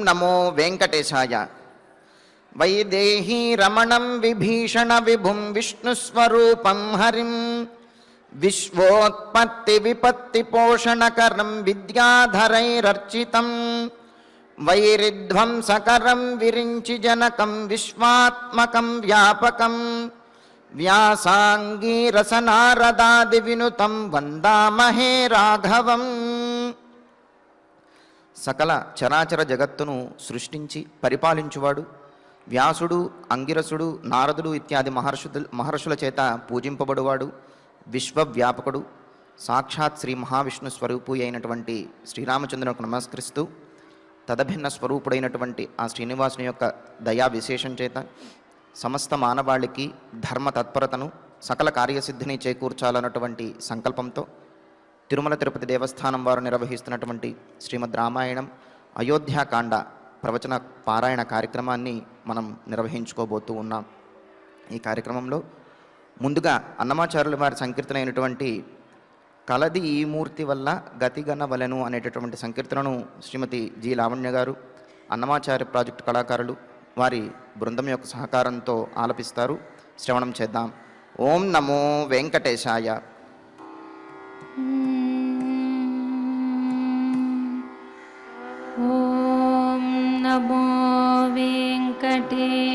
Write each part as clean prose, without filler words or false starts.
నమో వెంకటేశాయ. వైదేహీ రమణం విభీషణ విభుం విష్ణుస్వరూపం హరిం విశ్వోత్పత్తి విపత్తి పోషణకరం విద్యాధరైరర్చితం వైరిధ్వంసకరం విరించి జనకం విశ్వాత్మకం వ్యాపకం వ్యాసాంగీరసనారదాది వినుతం వందామహే రాఘవం. సకల చరాచర జగత్తును సృష్టించి పరిపాలించువాడు వ్యాసుడు, అంగిరసుడు, నారదుడు ఇత్యాది మహర్షుల చేత పూజింపబడువాడు, విశ్వవ్యాపకుడు, సాక్షాత్ శ్రీ మహావిష్ణు స్వరూపు అయినటువంటి శ్రీరామచంద్రునికి నమస్కరిస్తూ తదభిన్న స్వరూపుడైనటువంటి ఆ శ్రీనివాసుని యొక్క దయా విశేషం చేత సమస్త మానవాళికి ధర్మ తత్పరతను సకల కార్యసిద్ధిని చేకూర్చాలన్నటువంటి సంకల్పంతో తిరుమల తిరుపతి దేవస్థానం వారు నిర్వహిస్తున్నటువంటి శ్రీమద్ రామాయణం అయోధ్యాకాండ ప్రవచన పారాయణ కార్యక్రమాన్ని మనం నిర్వహించుకోబోతూ ఉన్నాం. ఈ కార్యక్రమంలో ముందుగా అన్నమాచార్యుల వారి సంకీర్తన అయినటువంటి కలది ఈ మూర్తి వల్ల గతిగనవలెను అనేటటువంటి సంకీర్తనను శ్రీమతి జి లావణ్య గారు, అన్నమాచార్య ప్రాజెక్టు కళాకారులు వారి బృందం యొక్క సహకారంతో ఆలపిస్తారు. శ్రవణం చేద్దాం. ఓం నమో వెంకటేశాయ. ఓం నమో వెంకటేశాయ.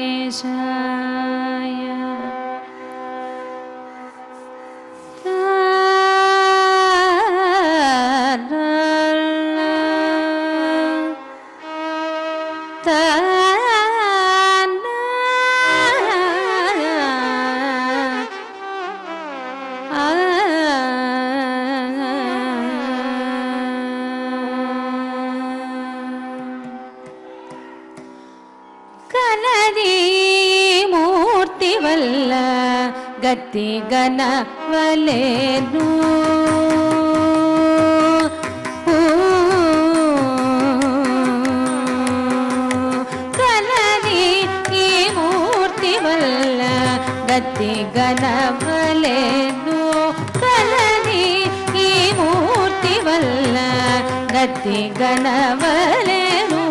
గతి గనవలెను కలది ఈ మూర్తి వల్ల గతి గనవలెను కలది ఈ మూర్తి వల్ల గతి గనవలెను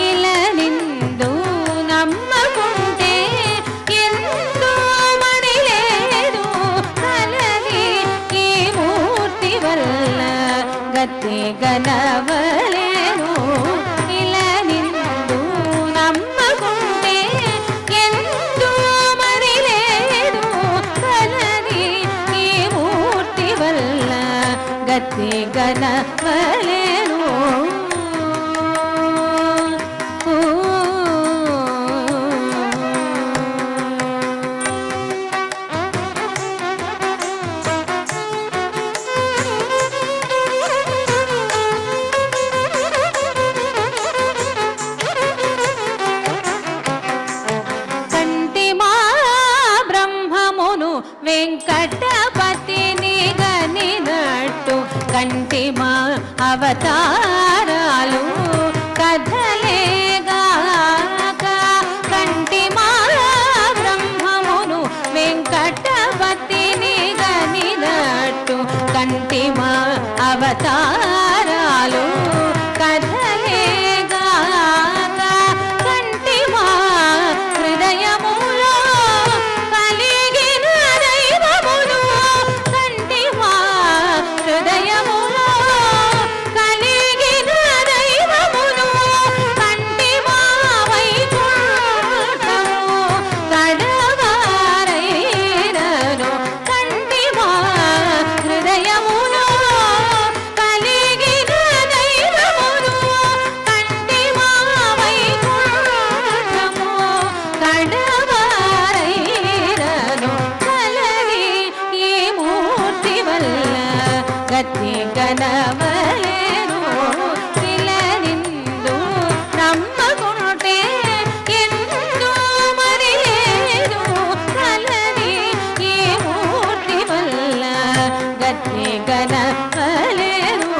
ఇలా నిందు నమ్మకుంటే ఎంతో గతి గనవలెను ఇలా నిందు నమ్మకుంటే ఎందు మరిలేడు కలది ఈ మూర్తి వల్ల గతి గనవలెను. వెంకటపతిని గనినట్టు కంటిమా అవతారాలు కథలేగాక కంటిమా బ్రహ్మమును వెంకటపతిని గనినట్టు కంటిమా అవతారాలు కథలేగాక కంటిమా హృదయములో హృదయములో కలిగిన దైవమును కంటిమా వైకుంఠము కడవారైనను కంటిమా హృదయములో కలిగిన దైవమును కంటిమా వైకుంఠము కడవారైనను కలగి ఈ మూర్తి వల్ల గతి గనవలెను ఇలా నిందు నమ్మకుంటే ఎందు మరిలేడు కలది ఈ మూర్తి వల్ల గతి గనవలెను.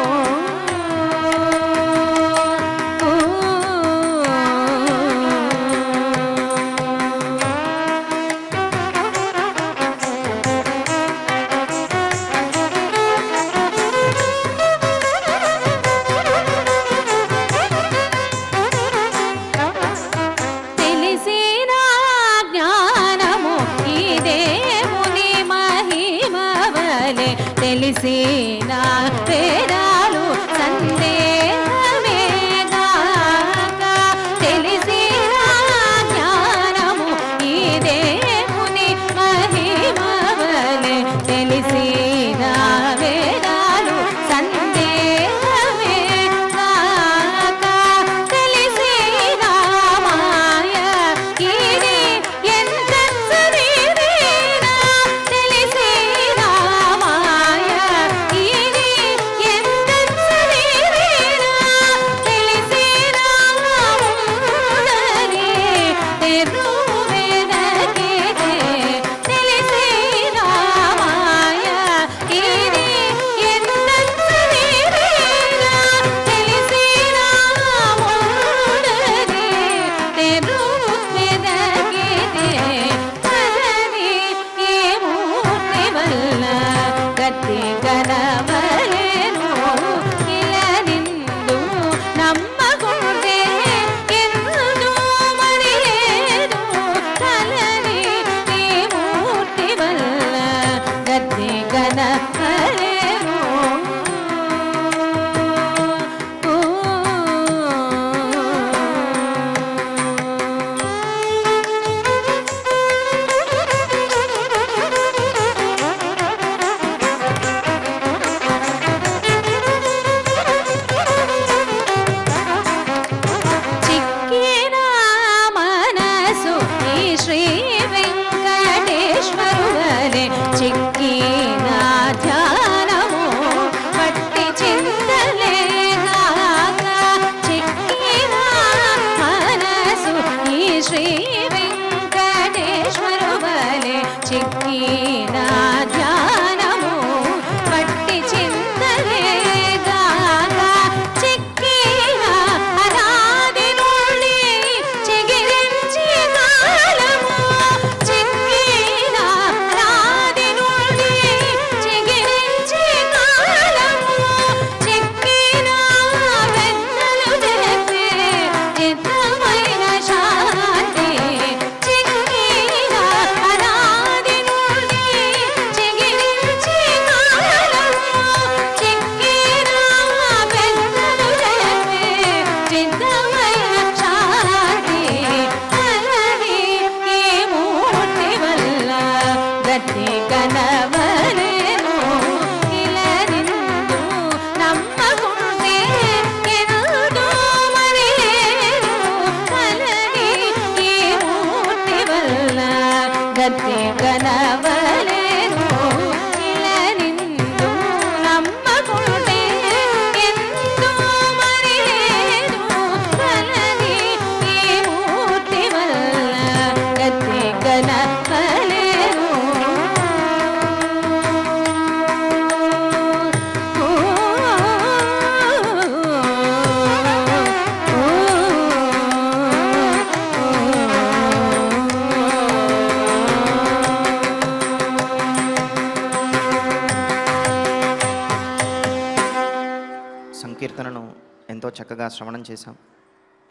కీర్తనను ఎంతో చక్కగా శ్రవణం చేశాం.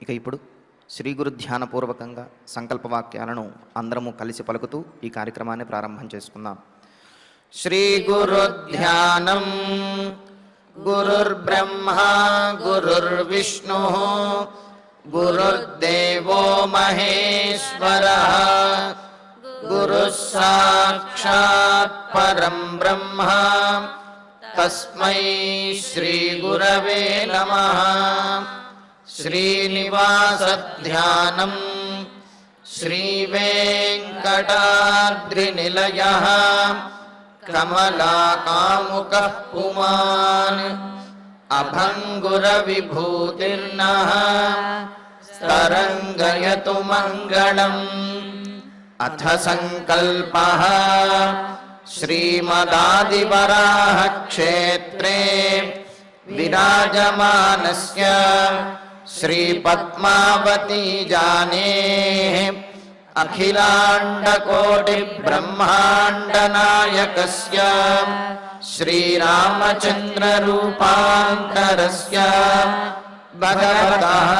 ఇక ఇప్పుడు శ్రీ గురు ధ్యానపూర్వకంగా సంకల్పవాక్యాలను అందరము కలిసి పలుకుతూ ఈ కార్యక్రమాన్ని ప్రారంభం చేసుకుందాం. శ్రీ గురు ధ్యానం. గురుర్బ్రహ్మా గురుర్విష్ణు గురుర్దేవో మహేశ్వరః గురుః సాక్షాత్ పరం బ్రహ్మ తస్మై శ్రీ గురవే నమః. శ్రీనివాసధ్యానం. శ్రీవేంకటాద్రినిలయః కమలాకాముకః పుమాన్ అభంగురవిభూతిర్నః స్తరంగయతు మంగళం. అథ సంకల్పః. శ్రీమదాదివరాహ క్షేత్రే విరాజమానస్య శ్రీపద్మావతీ జానేః అఖిలాండకోటి బ్రహ్మాండనాయకస్య శ్రీరామచంద్ర రూపాంతరస్య భగవతః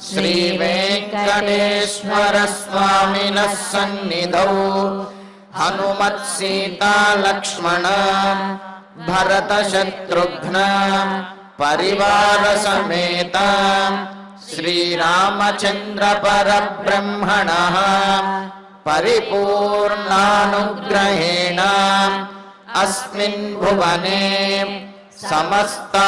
శ్రీవేంకటేశ్వర స్వామినః సన్నిధౌ హనుమత్ సీతా లక్ష్మణ భరత శత్రుఘ్న పరివార సమేత శ్రీరామచంద్ర పరబ్రహ్మణః పరిపూర్ణానుగ్రహేణ అస్మిన్ భువనే సమస్తాధివ్యాధీనాం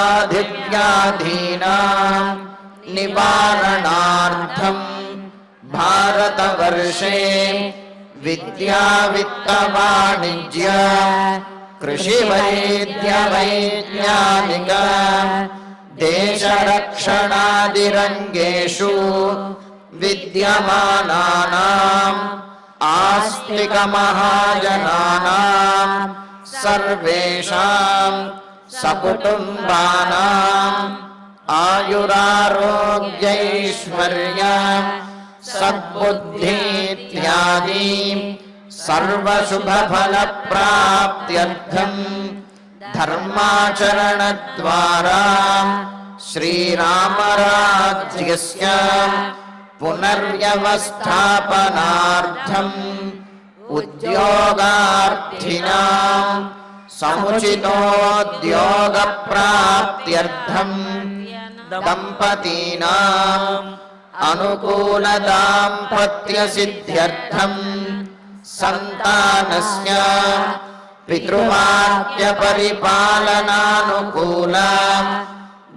నివారణార్థం భారతవర్షే విద్యా విత్త వాణిజ్య కృషి వైద్య వైజ్ఞానిక దేశరక్షణాదిరంగేషు విద్యమానానాం ఆస్తిక మహాజనానాం సర్వేషాం సకుటుంబానాం ఆయురారోగ్యైశ్వర్య సద్బుద్ధీత్యాది సర్వశుభఫలప్రాప్త్యర్థం ధర్మాచరణద్వారా శ్రీరామరాజ్యస్య పునర్వ్యవస్థాపనార్థం ఉద్యోగార్థినాం సముచితోద్యోగప్రాప్త్యర్థం దంపతీనాం అనుకూల దాంపత్యసిద్ధ్యర్థం సంతానస్య పితృవాక్య పరిపాలనానుకూల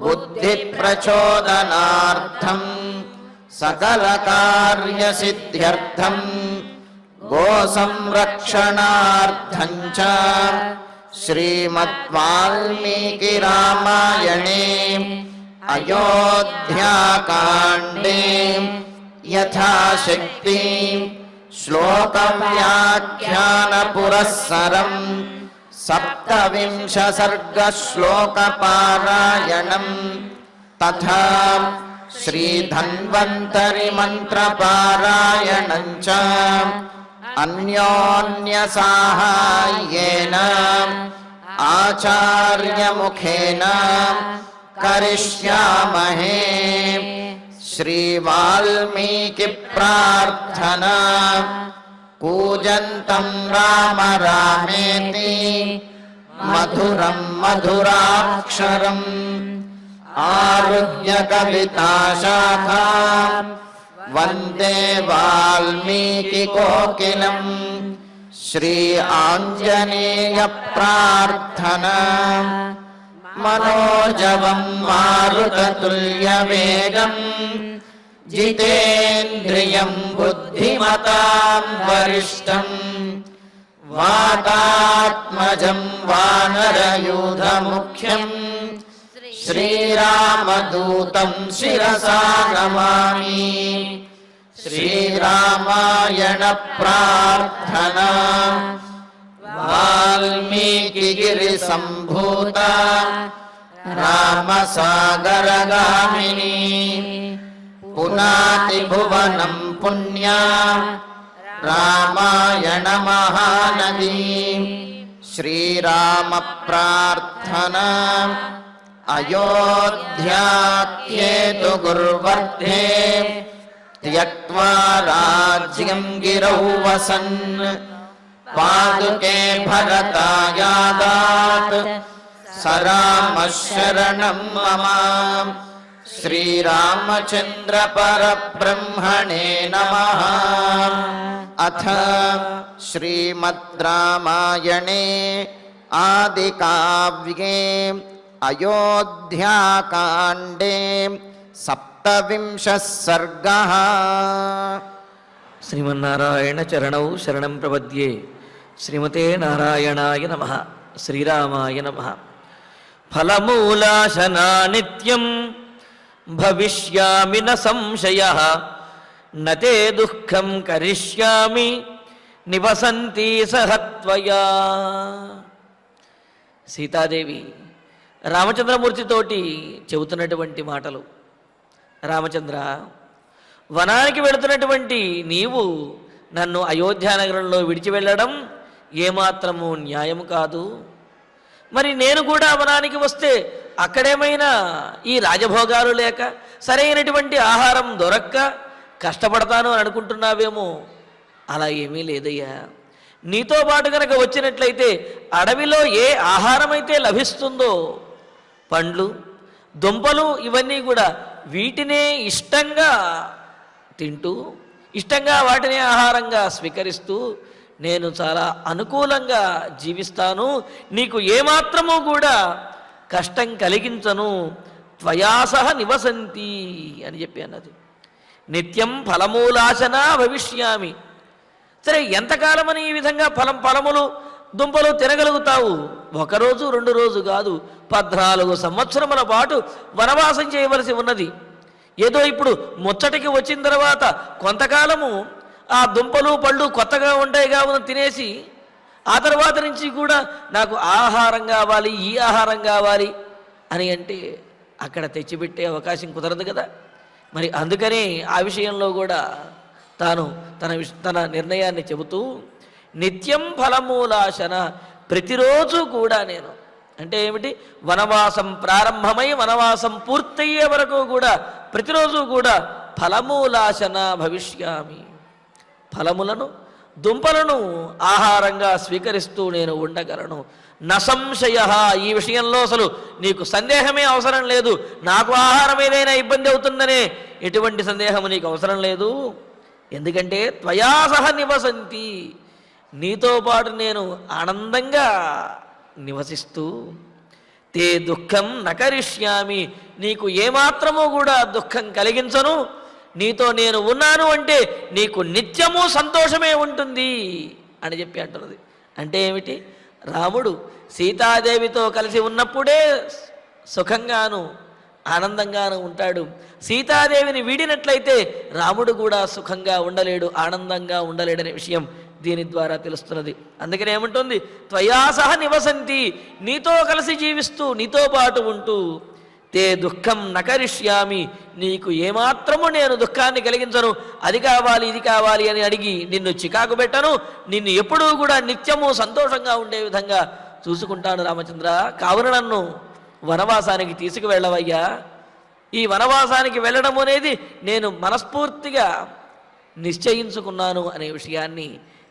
బుద్ధి ప్రచోదనార్థం సకల కార్యసిద్ధ్యర్థం గో సంరక్షణార్థం చ శ్రీమద్వాల్మీకి రామాయణే అయోధ్యాకాండే యథాశక్తి శ్లోకవ్యాఖ్యాన పురస్సరం 17 సర్గ శ్లోక పారాయణం తథా శ్రీధన్వంతరి మంత్ర పారాయణం చ అన్యోన్య సాహాయ్యేన ఆచార్యముఖేన కరిష్యామహే. శ్రీ వాల్మీకి ప్రార్థనా. కూజంతం రామ రామేతి మధురం మధురాక్షరం ఆరుహ్య కవితాశాఖాం వందే వాల్మీకి కోకిలం. శ్రీ ఆంజనేయ ప్రార్థనా. మనోజవం మారుతతుల్యవేగం జితేంద్రియం బుద్ధిమతాం వరిష్టం వాతాత్మజం వానరయూధముఖ్యం శ్రీరామదూతం శిరసా నమామి. శ్రీరామాయణ ప్రార్థనా. వాల్మీకిగిరి సంభూత రామసాగరగామిని పునాతి భువనం పుణ్యా రామాయణ మహానదీ. శ్రీరామ ప్రార్థనా. అయోధ్యాఖ్యేతు గుర్వర్ధే త్యక్త్వా రాజ్యం గిరౌ వసన్ పాదుకే భరతాయాదాత్ సరామ శరణం మమ. శ్రీరామచంద్ర పరబ్రహ్మణే నమః. అథ శ్రీమద్ రామాయణే ఆదికావ్యే అయోధ్యాకాండే సప్తవింశః సర్గః. శ్రీమన్నారాయణ చరణౌ శరణం ప్రపద్యే. శ్రీమతే నారాయణాయ నమః. శ్రీరామాయ నమః. ఫలమూలాశనా నిత్యం భవిష్యామి న సంశయః నతే దుఃఖం కరిష్యామి నివసంతి సహ త్వయా. సీతాదేవి రామచంద్రమూర్తితోటి చెబుతున్నటువంటి మాటలు. రామచంద్ర, వనానికి వెళుతున్నటువంటి నీవు నన్ను అయోధ్యానగరంలో విడిచి వెళ్ళడం ఏమాత్రము న్యాయము కాదు. మరి నేను కూడా వనానికి వస్తే అక్కడేమైనా ఈ రాజభోగాలు లేక సరైనటువంటి ఆహారం దొరక్క కష్టపడతాను అని అనుకుంటున్నావేమో. అలా ఏమీ లేదయ్యా. నీతో పాటు కనుక వచ్చినట్లయితే అడవిలో ఏ ఆహారం అయితే లభిస్తుందో, పండ్లు దుంపలు ఇవన్నీ కూడా వీటినే ఇష్టంగా తింటూ, ఇష్టంగా వాటినే ఆహారంగా స్వీకరిస్తూ నేను చాలా అనుకూలంగా జీవిస్తాను. నీకు ఏమాత్రము కూడా కష్టం కలిగించను. త్వయాసహ నివసంతి అని చెప్పి అన్నది. నిత్యం ఫలమూలాశన భవిష్యామి. సరే, ఎంతకాలమని ఈ విధంగా ఫలములు దుంపలు తినగలుగుతావు? ఒకరోజు 2 రోజు కాదు, 14 సంవత్సరముల పాటు వనవాసం చేయవలసి ఉన్నది. ఏదో ఇప్పుడు ముచ్చటికి వచ్చిన తర్వాత కొంతకాలము ఆ దుంపలు పళ్ళు కొత్తగా ఉంటాయి కావున తినేసి ఆ తర్వాత నుంచి కూడా నాకు ఆహారం కావాలి, ఈ ఆహారం కావాలి అని అంటే అక్కడ తెచ్చిపెట్టే అవకాశం కుదరదు కదా. మరి అందుకనే ఆ విషయంలో కూడా తాను తన నిర్ణయాన్ని చెబుతూ నిత్యం ఫలమూలాశన, ప్రతిరోజు కూడా నేను అంటే ఏమిటి, వనవాసం ప్రారంభమై వనవాసం పూర్తయ్యే వరకు కూడా ప్రతిరోజు కూడా ఫలమూలాశన భవిష్యామి. ఫలములను దుంపలను ఆహారంగా స్వీకరిస్తూ నేను ఉండగలను. నసంశయ, ఈ విషయంలో అసలు నీకు సందేహమే అవసరం లేదు. నాకు ఆహారం ఏదైనా ఇబ్బంది అవుతుందనే ఎటువంటి సందేహము నీకు అవసరం లేదు. ఎందుకంటే త్వయా సహ నివసంతి, నీతో పాటు నేను ఆనందంగా నివసిస్తూ, తే దుఃఖం నకరిష్యామి, నీకు ఏమాత్రమూ కూడా దుఃఖం కలిగించను. నీతో నేను ఉన్నాను అంటే నీకు నిత్యము సంతోషమే ఉంటుంది అని చెప్పి అంటున్నది. అంటే ఏమిటి, రాముడు సీతాదేవితో కలిసి ఉన్నప్పుడే సుఖంగాను ఆనందంగాను ఉంటాడు. సీతాదేవిని వీడినట్లయితే రాముడు కూడా సుఖంగా ఉండలేడు, ఆనందంగా ఉండలేడనే విషయం దీని ద్వారా తెలుస్తున్నది. అందుకనే ఏముంటుంది, త్వయాసహ నివసంతి, నీతో కలిసి జీవిస్తూ నీతో పాటు ఉంటూ, తే దుఃఖం నకరిష్యామి, నీకు ఏమాత్రము నేను దుఃఖాన్ని కలిగించను. అది కావాలి ఇది కావాలి అని అడిగి నిన్ను చికాకు పెట్టను. నిన్ను ఎప్పుడూ కూడా నిత్యము సంతోషంగా ఉండే విధంగా చూసుకుంటాను రామచంద్ర. కావున నన్ను వనవాసానికి తీసుకువెళ్ళవయ్యా. ఈ వనవాసానికి వెళ్ళడం అనేది నేను మనస్ఫూర్తిగా నిశ్చయించుకున్నాను అనే విషయాన్ని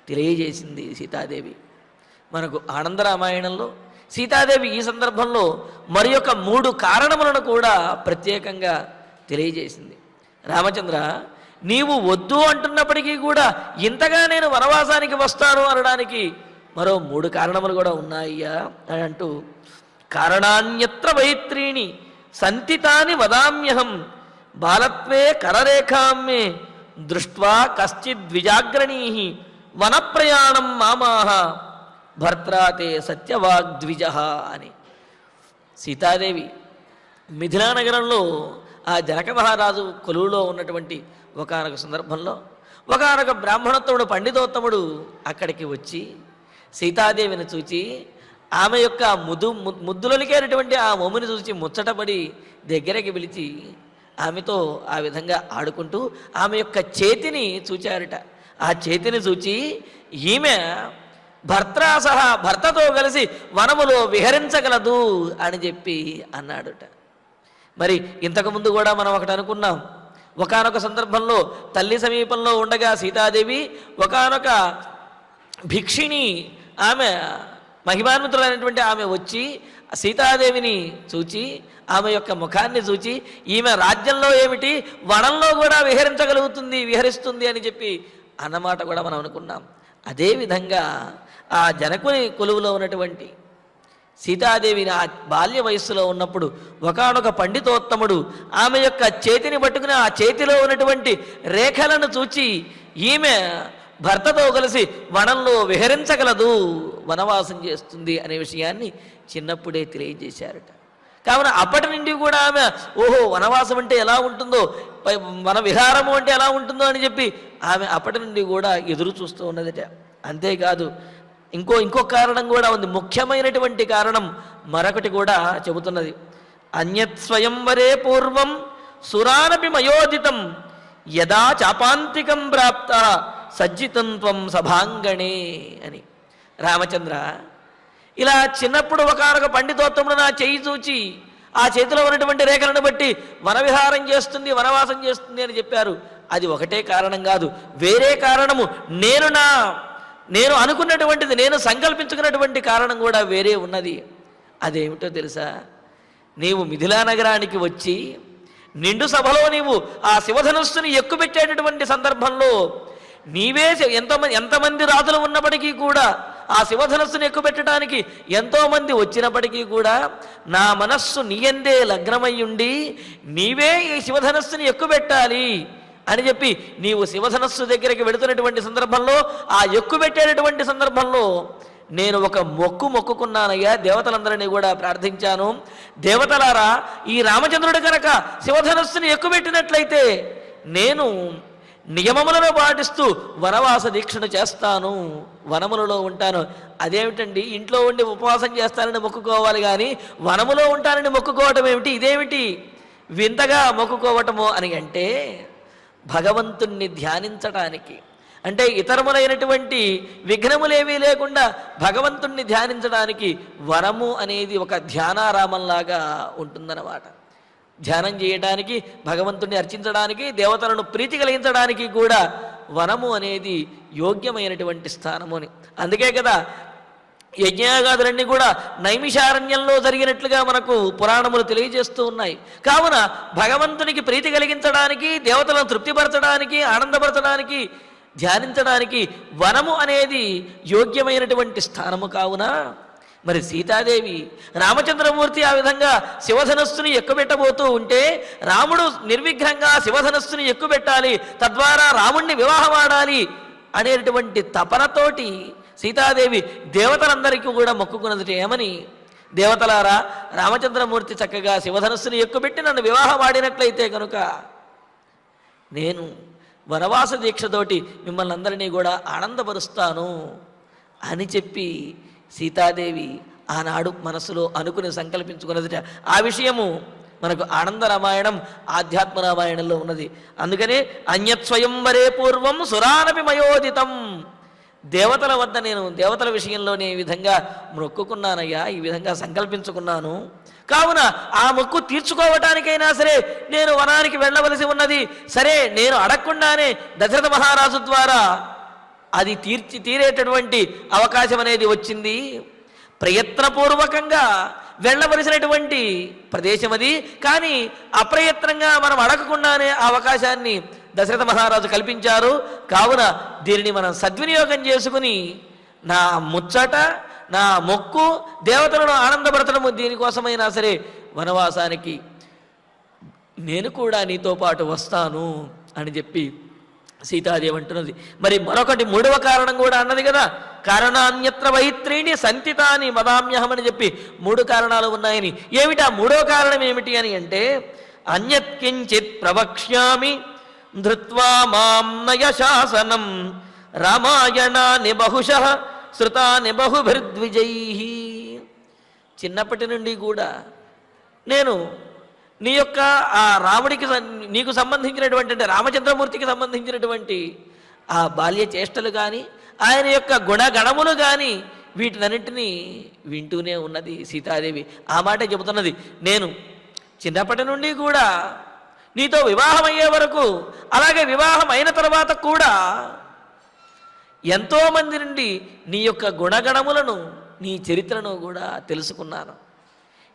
తెలియజేసింది సీతాదేవి. మనకు ఆనందరామాయణంలో సీతాదేవి ఈ సందర్భంలో మరి యొక్క 3 కారణములను కూడా ప్రత్యేకంగా తెలియజేసింది. రామచంద్ర, నీవు వద్దు అంటున్నప్పటికీ కూడా ఇంతగా నేను వనవాసానికి వస్తాను అనడానికి మరో 3 కారణములు కూడా ఉన్నాయ్యా అని అంటూ, కారణాన్యత్ర వైత్రీణి సంతితాని వదామ్యహం బాలత్వే కరరేఖామ్మే దృష్ట్వా కశ్చిద్విజాగ్రణీ వనప్రయాణం మామాహ భర్త్రాతే సత్యవాగ్ద్విజ అని. సీతాదేవి మిథిలా నగరంలో ఆ జనక మహారాజు కొలువులో ఉన్నటువంటి ఒకానొక సందర్భంలో ఒకానొక బ్రాహ్మణోత్తముడు పండితోత్తముడు అక్కడికి వచ్చి సీతాదేవిని చూచి ఆమె యొక్క ముద్దులొలికేటటువంటి ఆ మొమ్ముని చూసి ముచ్చటపడి దగ్గరికి పిలిచి ఆమెతో ఆ విధంగా ఆడుకుంటూ ఆమె యొక్క చేతిని చూచారట. ఆ చేతిని చూచి ఈమె భర్తతో కలిసి వనములో విహరించగలదు అని చెప్పి అన్నాడుట. మరి ఇంతకుముందు కూడా మనం ఒకటి అనుకున్నాం. ఒకానొక సందర్భంలో తల్లి సమీపంలో ఉండగా సీతాదేవి ఒకానొక భిక్షిణి ఆమె మహిమాన్వితులైనటువంటి ఆమె వచ్చి సీతాదేవిని చూచి ఆమె యొక్క ముఖాన్ని చూచి ఈమె రాజ్యంలో ఏమిటి వనంలో కూడా విహరిస్తుంది అని చెప్పి అన్నమాట కూడా మనం అనుకున్నాం. అదేవిధంగా ఆ జనకుని కొలువులో ఉన్నటువంటి సీతాదేవిని ఆ బాల్య వయస్సులో ఉన్నప్పుడు ఒకానొక పండితోత్తముడు ఆమె యొక్క చేతిని పట్టుకుని ఆ చేతిలో ఉన్నటువంటి రేఖలను చూచి ఈమె భర్తతో కలిసి వనంలో విహరించగలదు, వనవాసం చేస్తుంది అనే విషయాన్ని చిన్నప్పుడే తెలియజేశారట. కావున అప్పటి నుండి కూడా ఆమె ఓహో వనవాసం అంటే ఎలా ఉంటుందో, వన విహారము అంటే ఎలా ఉంటుందో అని చెప్పి ఆమె అప్పటి నుండి కూడా ఎదురు చూస్తూ ఉన్నదట. అంతేకాదు ఇంకో కారణం కూడా ఉంది. ముఖ్యమైనటువంటి కారణం మరొకటి కూడా చెబుతున్నది. అన్యత్ స్వయంవరే పూర్వం సురానపి మయోదితం యదా చాపాంతికం ప్రాప్త సజ్జితం త్వం సభాంగణే అని. రామచంద్ర, ఇలా చిన్నప్పుడు ఒకనొక పండితోత్తముడు నా చేయి చూచి ఆ చేతిలో ఉన్నటువంటి రేఖలను బట్టి వనవిహారం చేస్తుంది, వనవాసం చేస్తుంది అని చెప్పారు. అది ఒకటే కారణం కాదు, వేరే కారణము నేను అనుకున్నటువంటిది, నేను సంకల్పించుకున్నటువంటి కారణం కూడా వేరే ఉన్నది. అదేమిటో తెలుసా? నీవు మిథిలా నగరానికి వచ్చి నిండు సభలో నీవు ఆ శివధనుస్సుని ఎక్కుపెట్టేటటువంటి సందర్భంలో నీవే ఎంతమంది రాజులు ఉన్నప్పటికీ కూడా ఆ శివధనస్సును ఎక్కుపెట్టడానికి ఎంతోమంది వచ్చినప్పటికీ కూడా నా మనస్సు నీయందే లగ్నమయ్యుండి నీవే ఈ శివధనస్సుని ఎక్కుపెట్టాలి అని చెప్పి నీవు శివధనస్సు దగ్గరికి వెళుతున్నటువంటి సందర్భంలో ఆ ఎక్కుపెట్టేటటువంటి సందర్భంలో నేను ఒక మొక్కుకున్నానయ్యా, దేవతలందరినీ కూడా ప్రార్థించాను. దేవతలారా, ఈ రామచంద్రుడు కనుక శివధనస్సుని ఎక్కుపెట్టినట్లయితే నేను నియమములను పాటిస్తూ వనవాస దీక్షను చేస్తాను, వనములలో ఉంటాను. అదేమిటండి, ఇంట్లో ఉండి ఉపవాసం చేస్తానని మొక్కుకోవాలి కానీ వనములో ఉంటానని మొక్కుకోవటం ఏమిటి? ఇదేమిటి వింతగా మొక్కుకోవటము అని అంటే, భగవంతుణ్ణి ధ్యానించటానికి, అంటే ఇతరములైనటువంటి విఘ్నములేమీ లేకుండా భగవంతుణ్ణి ధ్యానించడానికి వనము అనేది ఒక ధ్యానారామంలాగా ఉంటుందన్నమాట. ధ్యానం చేయడానికి, భగవంతుణ్ణి అర్చించడానికి, దేవతలను ప్రీతి కలిగించడానికి కూడా వనము అనేది యోగ్యమైనటువంటి స్థానము అని. అందుకే కదా యజ్ఞయాగాదులన్నీ కూడా నైమిషారణ్యంలో జరిగినట్లుగా మనకు పురాణములు తెలియజేస్తూ ఉన్నాయి. కావున భగవంతునికి ప్రీతి కలిగించడానికి, దేవతలను తృప్తిపరచడానికి, ఆనందపరచడానికి, ధ్యానించడానికి వనము అనేది యోగ్యమైనటువంటి స్థానము. కావున మరి సీతాదేవి, రామచంద్రమూర్తి ఆ విధంగా శివధనస్సుని ఎక్కుబెట్టబోతూ ఉంటే రాముడు నిర్విఘ్నంగా శివధనస్సుని ఎక్కుబెట్టాలి, తద్వారా రాముణ్ణి వివాహమాడాలి అనేటువంటి తపనతోటి సీతాదేవి దేవతలందరికీ కూడా మొక్కుకున్నది ఏమని, దేవతలారా, రామచంద్రమూర్తి చక్కగా శివధనస్సుని ఎక్కుబెట్టి నన్ను వివాహమాడినట్లయితే కనుక నేను వనవాస దీక్షతోటి మిమ్మల్ని అందరినీ కూడా ఆనందపరుస్తాను అని చెప్పి సీతాదేవి ఆనాడు మనసులో అనుకుని సంకల్పించుకున్నదిట. ఆ విషయము మనకు ఆనంద రామాయణం, ఆధ్యాత్మ రామాయణంలో ఉన్నది. అందుకనే అన్యత్ స్వయంవరే పూర్వం సురానపి మయోదితం, దేవతల వద్ద నేను దేవతల విషయంలోనే ఈ విధంగా మొక్కుకున్నానయ్యా, ఈ విధంగా సంకల్పించుకున్నాను. కావున ఆ మొక్కు తీర్చుకోవటానికైనా సరే నేను వనానికి వెళ్ళవలసి ఉన్నది. సరే, నేను అడగకుండానే దశరథ మహారాజు ద్వారా అది తీరేటటువంటి అవకాశం అనేది వచ్చింది. ప్రయత్నపూర్వకంగా వెళ్ళవలసినటువంటి ప్రదేశం అది. కానీ అప్రయత్నంగా మనం అడగకుండానే ఆ అవకాశాన్ని దశరథ మహారాజు కల్పించారు. కావున దీనిని మనం సద్వినియోగం చేసుకుని నా ముచ్చట, నా మొక్కు, దేవతలను ఆనందపరచడము, దీనికోసమైనా సరే వనవాసానికి నేను కూడా నీతో పాటు వస్తాను అని చెప్పి సీతాదేవి అంటున్నది. మరి మరొకటి మూడవ కారణం కూడా అన్నది కదా, కారణాన్యత్ర వైత్రీని సంతితాని వదామ్యహం అని చెప్పి 3 కారణాలు ఉన్నాయని. ఏమిటా మూడవ కారణం ఏమిటి అని అంటే, అన్యత్ కించిత్ ప్రవక్ష్యామి ధృత్వా మాం నయ శాసనం రామాయణాని బహుశః శృతాని బహుభిర్ద్విజైః. చిన్నప్పటి నుండి కూడా నేను నీ యొక్క ఆ రాముడికి నీకు సంబంధించినటువంటి, అంటే రామచంద్రమూర్తికి సంబంధించినటువంటి ఆ బాల్య చేష్టలు కానీ, ఆయన యొక్క గుణగణములు కానీ వీటినన్నింటినీ వింటూనే ఉన్నది సీతాదేవి. ఆ మాట చెబుతున్నది, నేను చిన్నప్పటి నుండి కూడా నీతో వివాహం అయ్యే వరకు, అలాగే వివాహం అయిన తర్వాత కూడా ఎంతోమంది నుండి నీ యొక్క గుణగణములను, నీ చరిత్రను కూడా తెలుసుకున్నాను.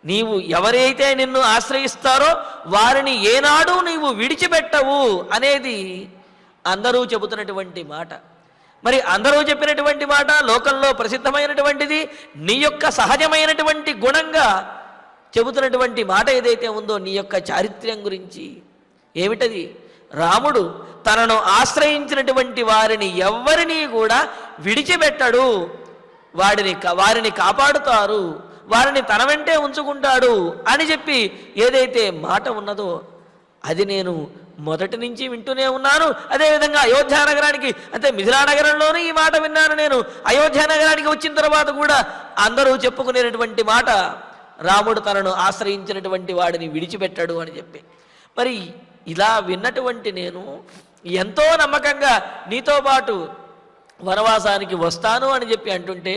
నీవు ఎవరైతే నిన్ను ఆశ్రయిస్తారో వారిని ఏనాడు నీవు విడిచిపెట్టవు అనేది అందరూ చెబుతున్నటువంటి మాట. మరి అందరూ చెప్పినటువంటి మాట లోకంలో ప్రసిద్ధమైనటువంటిది, నీ యొక్క సహజమైనటువంటి గుణంగా చెబుతున్నటువంటి మాట ఏదైతే ఉందో నీ యొక్క చారిత్ర్యం గురించి ఏమిటది? రాముడు తనను ఆశ్రయించినటువంటి వారిని ఎవ్వరినీ కూడా విడిచిపెట్టడు, వారిని కాపాడుతారు, వారిని తన వెంటే ఉంచుకుంటాడు అని చెప్పి ఏదైతే మాట ఉన్నదో అది నేను మొదటి నుంచి వింటూనే ఉన్నాను. అదేవిధంగా అయోధ్య నగరానికి, అంటే మిథిలా నగరంలోనే ఈ మాట విన్నాను నేను. అయోధ్య నగరానికి వచ్చిన తర్వాత కూడా అందరూ చెప్పుకునేటువంటి మాట, రాముడు తనను ఆశ్రయించినటువంటి వాడిని విడిచిపెట్టాడు అని చెప్పి. మరి ఇలా విన్నటువంటి నేను ఎంతో నమ్మకంగా నీతో పాటు వనవాసానికి వస్తాను అని చెప్పి అంటుంటే,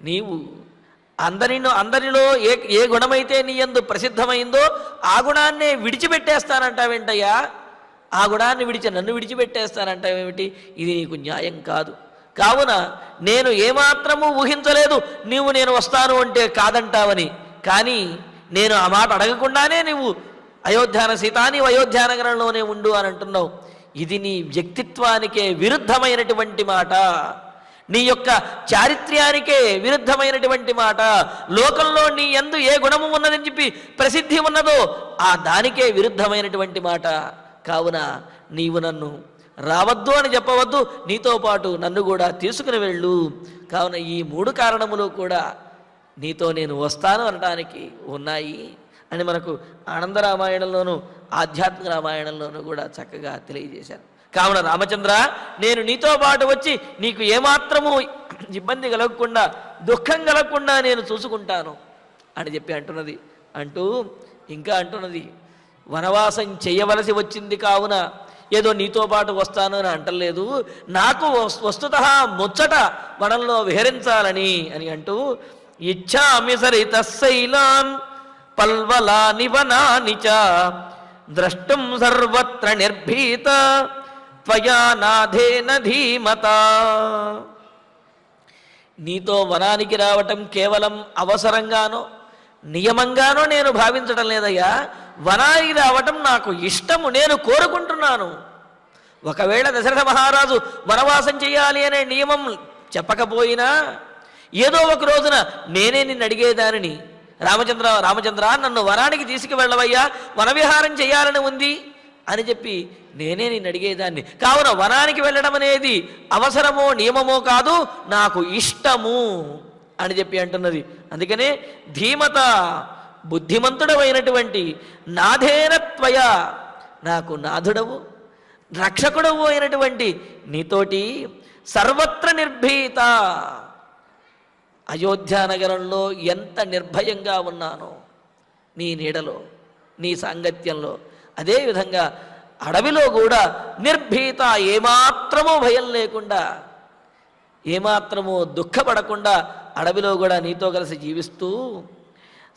నీవు అందరిలో ఏ గుణమైతే నీ యందు ప్రసిద్ధమైందో ఆ గుణాన్నే విడిచిపెట్టేస్తానంటావేంటయ్యా? ఆ గుణాన్ని నన్ను విడిచిపెట్టేస్తానంటావేమిటి? ఇది నీకు న్యాయం కాదు. కావున నేను ఏమాత్రము ఊహించలేదు నేను వస్తాను అంటే కాదంటావని. కానీ నేను ఆ మాట అడగకుండానే నీవు నీవు అయోధ్య నగరంలోనే ఉండు అని అంటున్నావు. ఇది నీ వ్యక్తిత్వానికే విరుద్ధమైనటువంటి మాట, నీ యొక్క చారిత్ర్యానికే విరుద్ధమైనటువంటి మాట. లోకంలో నీ యందు ఏ గుణము ఉన్నదని చెప్పి ప్రసిద్ధి ఉన్నదో ఆ దానికే విరుద్ధమైనటువంటి మాట. కావున నీవు నన్ను రావద్దు అని చెప్పవద్దు, నీతో పాటు నన్ను కూడా తీసుకుని వెళ్ళు. కావున ఈ 3 కారణములు కూడా నీతో నేను వస్తాను అనడానికి ఉన్నాయి అని మనకు ఆనంద రామాయణంలోనూ ఆధ్యాత్మిక రామాయణంలోనూ కూడా చక్కగా తెలియజేశారు. కావున రామచంద్ర, నేను నీతో పాటు వచ్చి నీకు ఏమాత్రము ఇబ్బంది కలగకుండా, దుఃఖం కలగకుండా నేను చూసుకుంటాను అని చెప్పి అంటున్నది. ఇంకా అంటున్నది, వనవాసం చేయవలసి వచ్చింది కావున ఏదో నీతో పాటు వస్తాను అని అంటలేదు, నాకు వస్తుతః ముచ్చట వనంలో విహరించాలని అని అంటూ, ఇచ్ఛామి సరితశైలాన్ పల్వలాని వనాని చ ద్రష్టుం సర్వత్ర నిర్భీత త్వయా నాథేన ధీమత. నీతో వనానికి రావటం కేవలం అవసరంగానో నియమంగానో నేను భావించటం లేదయ్యా. వనానికి రావటం నాకు ఇష్టము, నేను కోరుకుంటున్నాను. ఒకవేళ దశరథ మహారాజు వనవాసం చేయాలి అనే నియమం చెప్పకపోయినా ఏదో ఒక రోజున నేనే నిన్ను అడిగేదానిని, రామచంద్ర నన్ను వనానికి తీసుకువెళ్ళవయ్యా, వనవిహారం చేయాలని ఉంది అని చెప్పి నేనే నిన్ను అడిగేదాన్ని. కావున వనానికి వెళ్ళడం అనేది అవసరమో నియమమో కాదు, నాకు ఇష్టము అని చెప్పి అంటున్నది. అందుకనే ధీమత, బుద్ధిమంతుడవైనటువంటి నాథేనత్వయ, నాకు నాథుడవు రక్షకుడవు అయినటువంటి నీతోటి సర్వత్ర నిర్భీత, అయోధ్య నగరంలో ఎంత నిర్భయంగా ఉన్నానో నీ నీడలో, నీ సాంగత్యంలో, అదేవిధంగా అడవిలో కూడా నిర్భీత, ఏమాత్రమూ భయం లేకుండా, ఏమాత్రమూ దుఃఖపడకుండా అడవిలో కూడా నీతో కలిసి జీవిస్తూ,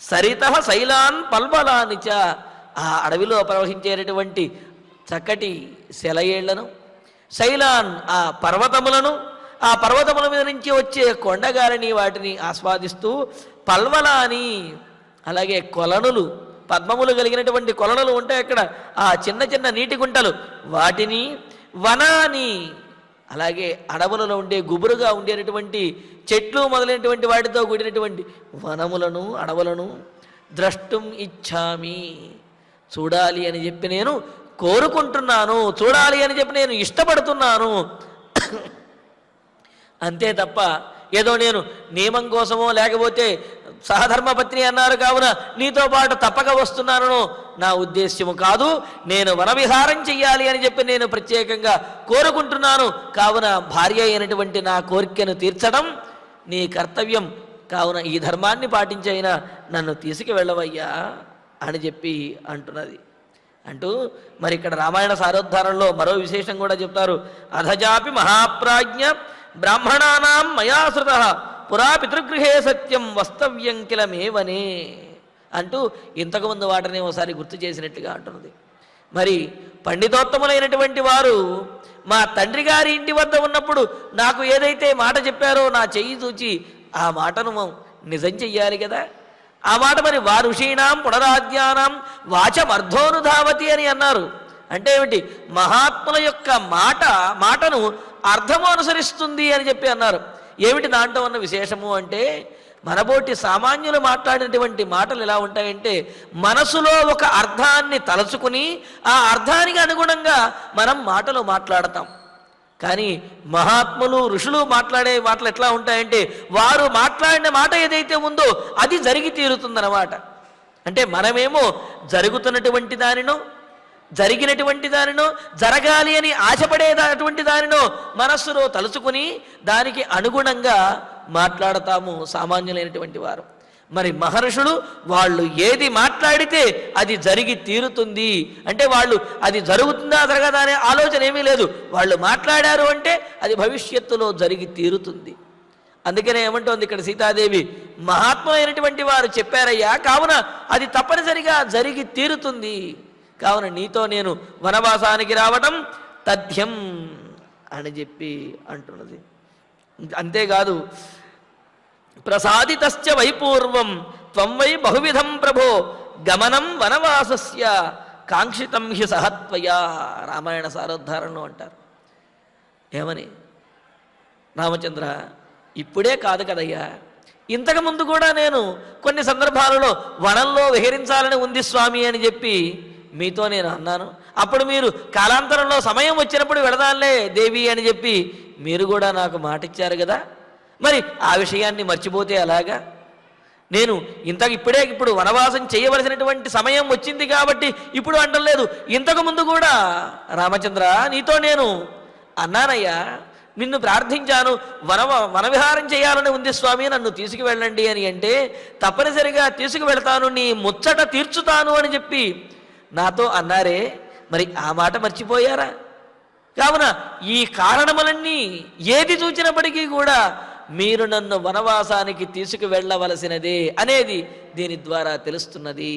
సరితః శైలాన్ పల్వలాని చ, ఆ అడవిలో ప్రవహించేటటువంటి చక్కటి సెలయేళ్లను, శైలాన్ ఆ పర్వతములను, ఆ పర్వతముల మీద నుంచి వచ్చే కొండగారిని వాటిని ఆస్వాదిస్తూ, పల్వలాని అలాగే కొలనులు, పద్మములు కలిగినటువంటి కొలనులు ఉంటాయి అక్కడ, ఆ చిన్న చిన్న నీటి గుంటలు వాటిని, వనాని అలాగే అడవులలో ఉండే గుబురుగా ఉండేటటువంటి చెట్లు మొదలైనటువంటి వాటితో కూడినటువంటి వనములను, అడవులను ద్రష్టుం ఇచ్ఛామి, చూడాలి అని చెప్పి నేను కోరుకుంటున్నాను, చూడాలి అని చెప్పి నేను ఇష్టపడుతున్నాను. అంతే తప్ప ఏదో నేను నియమం కోసమో లేకపోతే సహధర్మపత్ని అన్నారు కావున నీతో పాటు తప్పక వస్తున్నాను నా ఉద్దేశ్యము కాదు. నేను వనవిహారం చెయ్యాలి అని చెప్పి నేను ప్రత్యేకంగా కోరుకుంటున్నాను. కావున భార్య అయినటువంటి నా కోరికను తీర్చడం నీ కర్తవ్యం. కావున ఈ ధర్మాన్ని పాటించైనా నన్ను తీసుకువెళ్ళవయ్యా అని చెప్పి అంటున్నది. అంటూ మరి ఇక్కడ రామాయణ సారోద్ధారంలో మరో విశేషం కూడా చెప్తారు. అధజాపి మహాప్రాజ్ఞ బ్రాహ్మణానాం మయా శృతః పురా పితృగృహే సత్యం వస్తవ్యం కిల మేవనే అంటూ ఇంతకుముందు వాటిని ఒకసారి గుర్తు చేసినట్లుగా అంటున్నది. మరి పండితోత్తములైనటువంటి వారు మా తండ్రి గారి ఇంటి వద్ద ఉన్నప్పుడు నాకు ఏదైతే మాట చెప్పారో నా చెయ్యి చూచి ఆ మాటను నిజం చెయ్యాలి కదా. ఆ మాట మరి వారుషీణాం పునరాద్యానాం వాచమర్థోనుధావతి అని అన్నారు. అంటే ఏమిటి? మహాత్ముల యొక్క మాటను అర్థము అనుసరిస్తుంది అని చెప్పి అన్నారు. ఏమిటి దాంట్లో ఉన్న విశేషము అంటే, మనబోటి సామాన్యులు మాట్లాడినటువంటి మాటలు ఎలా ఉంటాయంటే, మనసులో ఒక అర్థాన్ని తలచుకుని ఆ అర్థానికి అనుగుణంగా మనం మాటలు మాట్లాడతాం. కానీ మహాత్ములు ఋషులు మాట్లాడే మాటలు ఎట్లా ఉంటాయంటే, వారు మాట్లాడిన మాట ఏదైతే ఉందో అది జరిగి తీరుతుందన్నమాట. అంటే మనమేమో జరుగుతున్నటువంటి దానినో, జరిగినటువంటి దానినో, జరగాలి అని ఆశపడేటటువంటి దానినో మనస్సులో తలుచుకుని దానికి అనుగుణంగా మాట్లాడతాము సామాన్యులైనటువంటి వారు. మరి మహర్షులు వాళ్ళు ఏది మాట్లాడితే అది జరిగి తీరుతుంది అంటే, వాళ్ళు అది జరుగుతుందా జరగదా అనే ఆలోచన ఏమీ లేదు. వాళ్ళు మాట్లాడారు అంటే అది భవిష్యత్తులో జరిగి తీరుతుంది. అందుకనే ఏమంటోంది ఇక్కడ సీతాదేవి, మహాత్ములైనటువంటి వారు చెప్పారయ్యా, కావున అది తప్పనిసరిగా జరిగి తీరుతుంది. కావున నీతో నేను వనవాసానికి రావటం తథ్యం అని చెప్పి అంటున్నది. అంతేకాదు, ప్రసాదితశ్చ వైపూర్వం త్వం వై బహువిధం ప్రభో గమనం వనవాసస్య కాంక్షితం హి సహత్వయా రామాయణ సారోద్ధారణలో అంటారు. ఏమని? రామచంద్ర, ఇప్పుడే కాదు కదయ్యా, ఇంతకుముందు కూడా నేను కొన్ని సందర్భాలలో వనంలో విహరించాలని ఉంది స్వామి అని చెప్పి మీతో నేను అన్నాను. అప్పుడు మీరు కాలాంతరంలో సమయం వచ్చినప్పుడు వెళదాంలే దేవి అని చెప్పి మీరు కూడా నాకు మాట ఇచ్చారు కదా. మరి ఆ విషయాన్ని మర్చిపోతే అలాగా? నేను ఇప్పుడు వనవాసం చేయవలసినటువంటి సమయం వచ్చింది కాబట్టి ఇప్పుడు అంటలేదు. ఇంతకుముందు కూడా రామచంద్ర నీతో నేను అన్నానయ్యా, నిన్ను ప్రార్థించాను, వనవిహారం చేయాలని ఉంది స్వామి, నన్ను తీసుకువెళ్ళండి అని. అంటే తప్పనిసరిగా తీసుకువెళ్తాను, నీ ముచ్చట తీర్చుతాను అని చెప్పి నాతో అన్నారే, మరి ఆ మాట మర్చిపోయారా? కావున ఈ కారణములన్నీ ఏది చూచినప్పటికీ కూడా మీరు నన్ను వనవాసానికి తీసుకువెళ్ళవలసినదే అనేది దీని ద్వారా తెలుస్తున్నది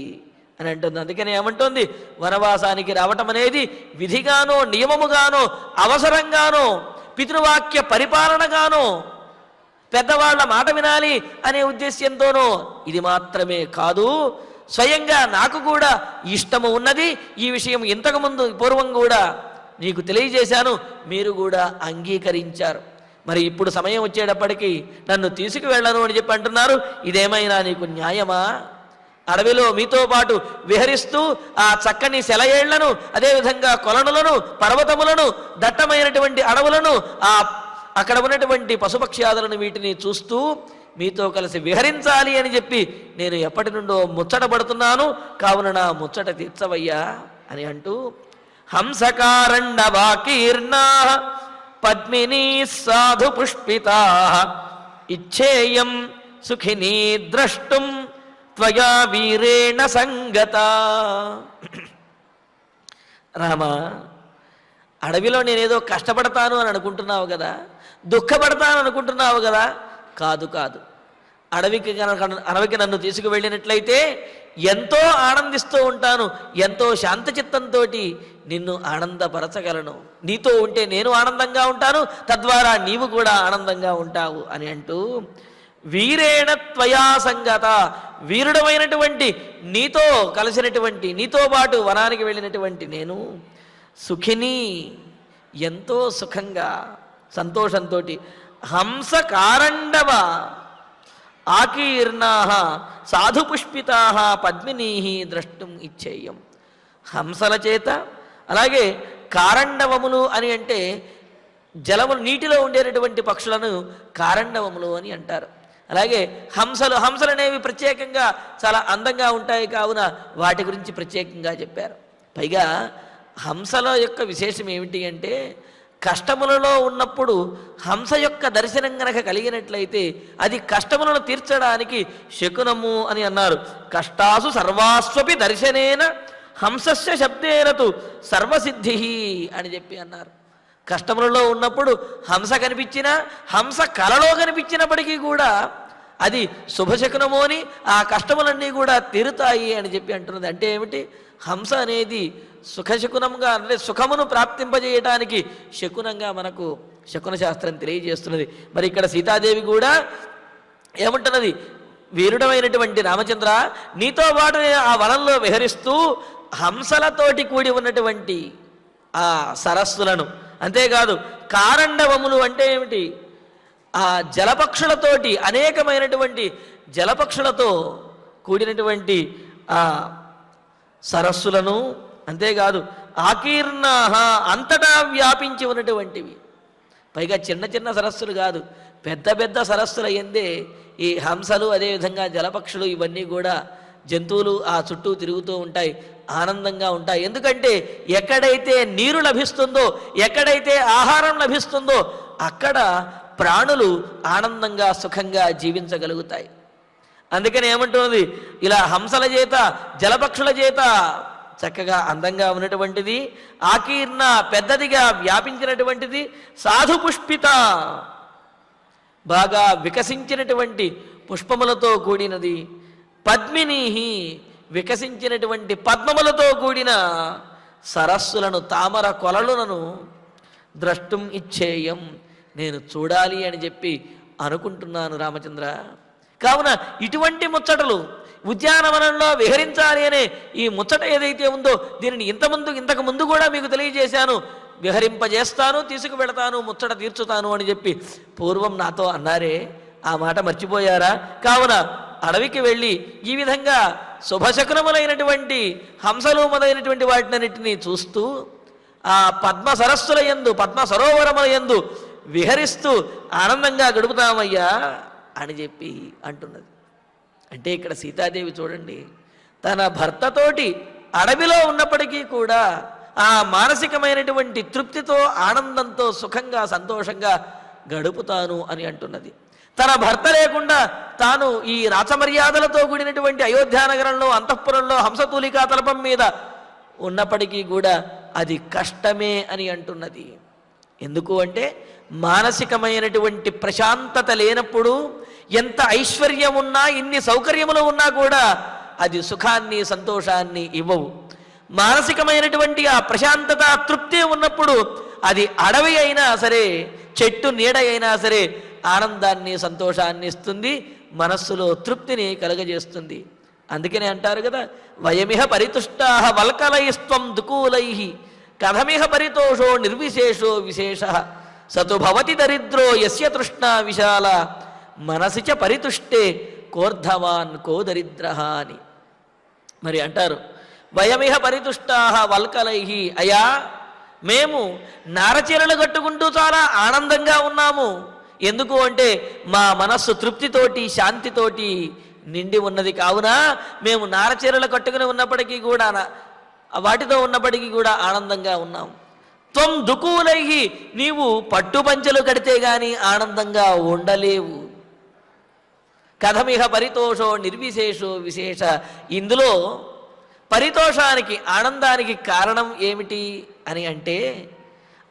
అని అంటుంది. అందుకని ఏమంటుంది, వనవాసానికి రావటం అనేది విధిగానో నియమముగానో అవసరంగానో పితృవాక్య పరిపాలనగానో పెద్దవాళ్ల మాట వినాలి అనే ఉద్దేశ్యంతోనో ఇది మాత్రమే కాదు, స్వయంగా నాకు కూడా ఇష్టము ఉన్నది. ఈ విషయం ఇంతకుముందు పూర్వం కూడా నీకు తెలియజేశాను, మీరు కూడా అంగీకరించారు. మరి ఇప్పుడు సమయం వచ్చేటప్పటికీ నన్ను తీసుకువెళ్ళను అని చెప్పి అంటున్నారు. ఇదేమైనా నీకు న్యాయమా? అడవిలో మీతో పాటు విహరిస్తూ ఆ చక్కని సెలయేళ్లను, అదేవిధంగా కొలనులను, పర్వతములను, దట్టమైనటువంటి అడవులను, అక్కడ ఉన్నటువంటి పశుపక్ష్యాదులను వీటిని చూస్తూ మీతో కలిసి విహరించాలి అని చెప్పి నేను ఎప్పటి నుండో ముచ్చటపడుతున్నాను. కావున నా ముచ్చట తీర్చవయ్యా అని అంటూ, హంసకారండవాకీర్ణా పద్మినీ సాధు పుష్పితా ఇచ్ఛేయం సుఖినీ ద్రష్టుం త్వయా వీరేణ సంగత. రామా, అడవిలో నేనేదో కష్టపడతాను అని అనుకుంటున్నావు కదా, దుఃఖపడతాను అనుకుంటున్నావు కదా. కాదు కాదు, అడవికి నన్ను తీసుకువెళ్ళినట్లయితే ఎంతో ఆనందిస్తూ ఉంటాను, ఎంతో శాంతచిత్తంతో నిన్ను ఆనందపరచగలను. నీతో ఉంటే నేను ఆనందంగా ఉంటాను, తద్వారా నీవు కూడా ఆనందంగా ఉంటావు అని అంటూ, వీరేణ త్వయా సంగత, వీరుడమైనటువంటి నీతో కలిసినటువంటి, నీతో పాటు వనానికి వెళ్ళినటువంటి నేను సుఖిని, ఎంతో సుఖంగా సంతోషంతో, హంస కారండవ ఆకీర్ణా సాధుపుష్పితా పద్మినీ ద్రష్టుం ఇచ్చేయం. హంసల చేత, అలాగే కారండవములు అని అంటే జలములు, నీటిలో ఉండేటటువంటి పక్షులను కారండవములు అని అంటారు. అలాగే హంసలు అనేవి ప్రత్యేకంగా చాలా అందంగా ఉంటాయి, కావున వాటి గురించి ప్రత్యేకంగా చెప్పారు. పైగా హంసల యొక్క విశేషం ఏమిటి అంటే, కష్టములలో ఉన్నప్పుడు హంస యొక్క దర్శనం గనక కలిగినట్లయితే అది కష్టములను తీర్చడానికి శకునము అని అన్నారు. కష్టాసు సర్వాస్వపి దర్శనేన హంసస్య శబ్దేనతు సర్వసిద్ధి అని చెప్పి అన్నారు. కష్టములలో ఉన్నప్పుడు హంస కనిపించినా, హంస కలలో కనిపించినప్పటికీ కూడా అది శుభశకునము అని, ఆ కష్టములన్నీ కూడా తీరుతాయి అని చెప్పి అంటున్నది. అంటే ఏమిటి? హంస అనేది సుఖశకునంగా, అంటే సుఖమును ప్రాప్తింపజేయటానికి శకునంగా మనకు శకున శాస్త్రం తెలియజేస్తున్నది. మరి ఇక్కడ సీతాదేవి కూడా ఏమంటున్నది? వీరుడమైనటువంటి రామచంద్ర, నీతో పాటు ఆ వనంలో విహరిస్తూ హంసలతోటి కూడి ఉన్నటువంటి ఆ సరస్సులను, అంతేకాదు కారండవములు అంటే ఏమిటి? ఆ జలపక్షులతోటి, అనేకమైనటువంటి జలపక్షులతో కూడినటువంటి ఆ సరస్సులను, అంతేకాదు ఆకీర్ణాహ అంతటా వ్యాపించి ఉన్నటువంటివి. పైగా చిన్న చిన్న సరస్సులు కాదు, పెద్ద పెద్ద సరస్సుల యందే ఈ హంసలు, అదేవిధంగా జలపక్షులు, ఇవన్నీ కూడా జంతువులు ఆ చుట్టూ తిరుగుతూ ఉంటాయి, ఆనందంగా ఉంటాయి. ఎందుకంటే ఎక్కడైతే నీరు లభిస్తుందో, ఎక్కడైతే ఆహారం లభిస్తుందో అక్కడ ప్రాణులు ఆనందంగా సుఖంగా జీవించగలుగుతాయి. అందుకని ఏమంటున్నది? ఇలా హంసల చేత, జలపక్షుల చేత చక్కగా అందంగా ఉన్నటువంటిది, ఆకీర్ణ పెద్దదిగా వ్యాపించినటువంటిది, సాధు పుష్పిత బాగా వికసించినటువంటి పుష్పములతో కూడినది, పద్మినీహి వికసించినటువంటి పద్మములతో కూడిన సరస్సులను, తామర కొలలులను ద్రష్టుం ఇచ్చేయం, నేను చూడాలి అని చెప్పి అనుకుంటున్నాను రామచంద్ర. కావున ఇటువంటి ముచ్చటలు, ఉద్యానవనంలో విహరించాలి అనే ఈ ముచ్చట ఏదైతే ఉందో దీనిని ఇంతకు ముందు కూడా మీకు తెలియజేశాను. విహరింపజేస్తాను, తీసుకువెళతాను, ముచ్చట తీర్చుతాను అని చెప్పి పూర్వం నాతో అన్నారే, ఆ మాట మర్చిపోయారా? కావున అడవికి వెళ్ళి ఈ విధంగా శుభశకునములైనటువంటి హంసలు మొదలైనటువంటి వాటినన్నిటినీ చూస్తూ ఆ పద్మ సరస్సుల యందు, పద్మ సరోవరముల యందు విహరిస్తూ ఆనందంగా గడుపుతామయ్యా అని చెప్పి అంటున్నది. అంటే ఇక్కడ సీతాదేవి చూడండి, తన భర్తతోటి అడవిలో ఉన్నప్పటికీ కూడా ఆ మానసికమైనటువంటి తృప్తితో, ఆనందంతో, సుఖంగా, సంతోషంగా గడుపుతాను అని అంటున్నది. తన భర్త లేకుండా తాను ఈ రాచమర్యాదలతో కూడినటువంటి అయోధ్యానగరంలో, అంతఃపురంలో, హంసతూలికా తలపం మీద ఉన్నప్పటికీ కూడా అది కష్టమే అని అంటున్నది. ఎందుకు అంటే మానసికమైనటువంటి ప్రశాంతత లేనప్పుడు ఎంత ఐశ్వర్యం ఉన్నా, ఇన్ని సౌకర్యములు ఉన్నా కూడా అది సుఖాన్ని, సంతోషాన్ని ఇవ్వవు. మానసికమైనటువంటి ఆ ప్రశాంతత, తృప్తి ఉన్నప్పుడు అది అడవి అయినా సరే, చెట్టు నీడ అయినా సరే ఆనందాన్ని, సంతోషాన్ని ఇస్తుంది, మనస్సులో తృప్తిని కలుగజేస్తుంది. అందుకనే అంటారు కదా, వయమిహ పరితుష్టాః వల్కలైస్త్వం దుకూలైః కథమిహ పరితోషో నిర్విశేషో విశేష సతు భవతి దరిద్రో యస్య తృష్ణా విశాల మనసి చ పరితుష్టే కోర్ధవాన్ కో దరిద్రః అని. మరి అంటారు, వయమిహ పరితుష్టాః వల్కలైః, అయా మేము నారచీరలు కట్టుకుంటూ చాలా ఆనందంగా ఉన్నాము. ఎందుకు అంటే మా మనస్సు తృప్తితోటి, శాంతితోటి నిండి ఉన్నది. కావున మేము నారచీరలు కట్టుకుని ఉన్నప్పటికీ కూడా, వాటితో ఉన్నప్పటికీ కూడా ఆనందంగా ఉన్నాం. త్వం దుకూలైః, నీవు పట్టుపంచలు కడితే గాని ఆనందంగా ఉండలేవు. కథమిహ పరితోషో నిర్విశేషో విశేష, ఇందులో పరితోషానికి, ఆనందానికి కారణం ఏమిటి అని అంటే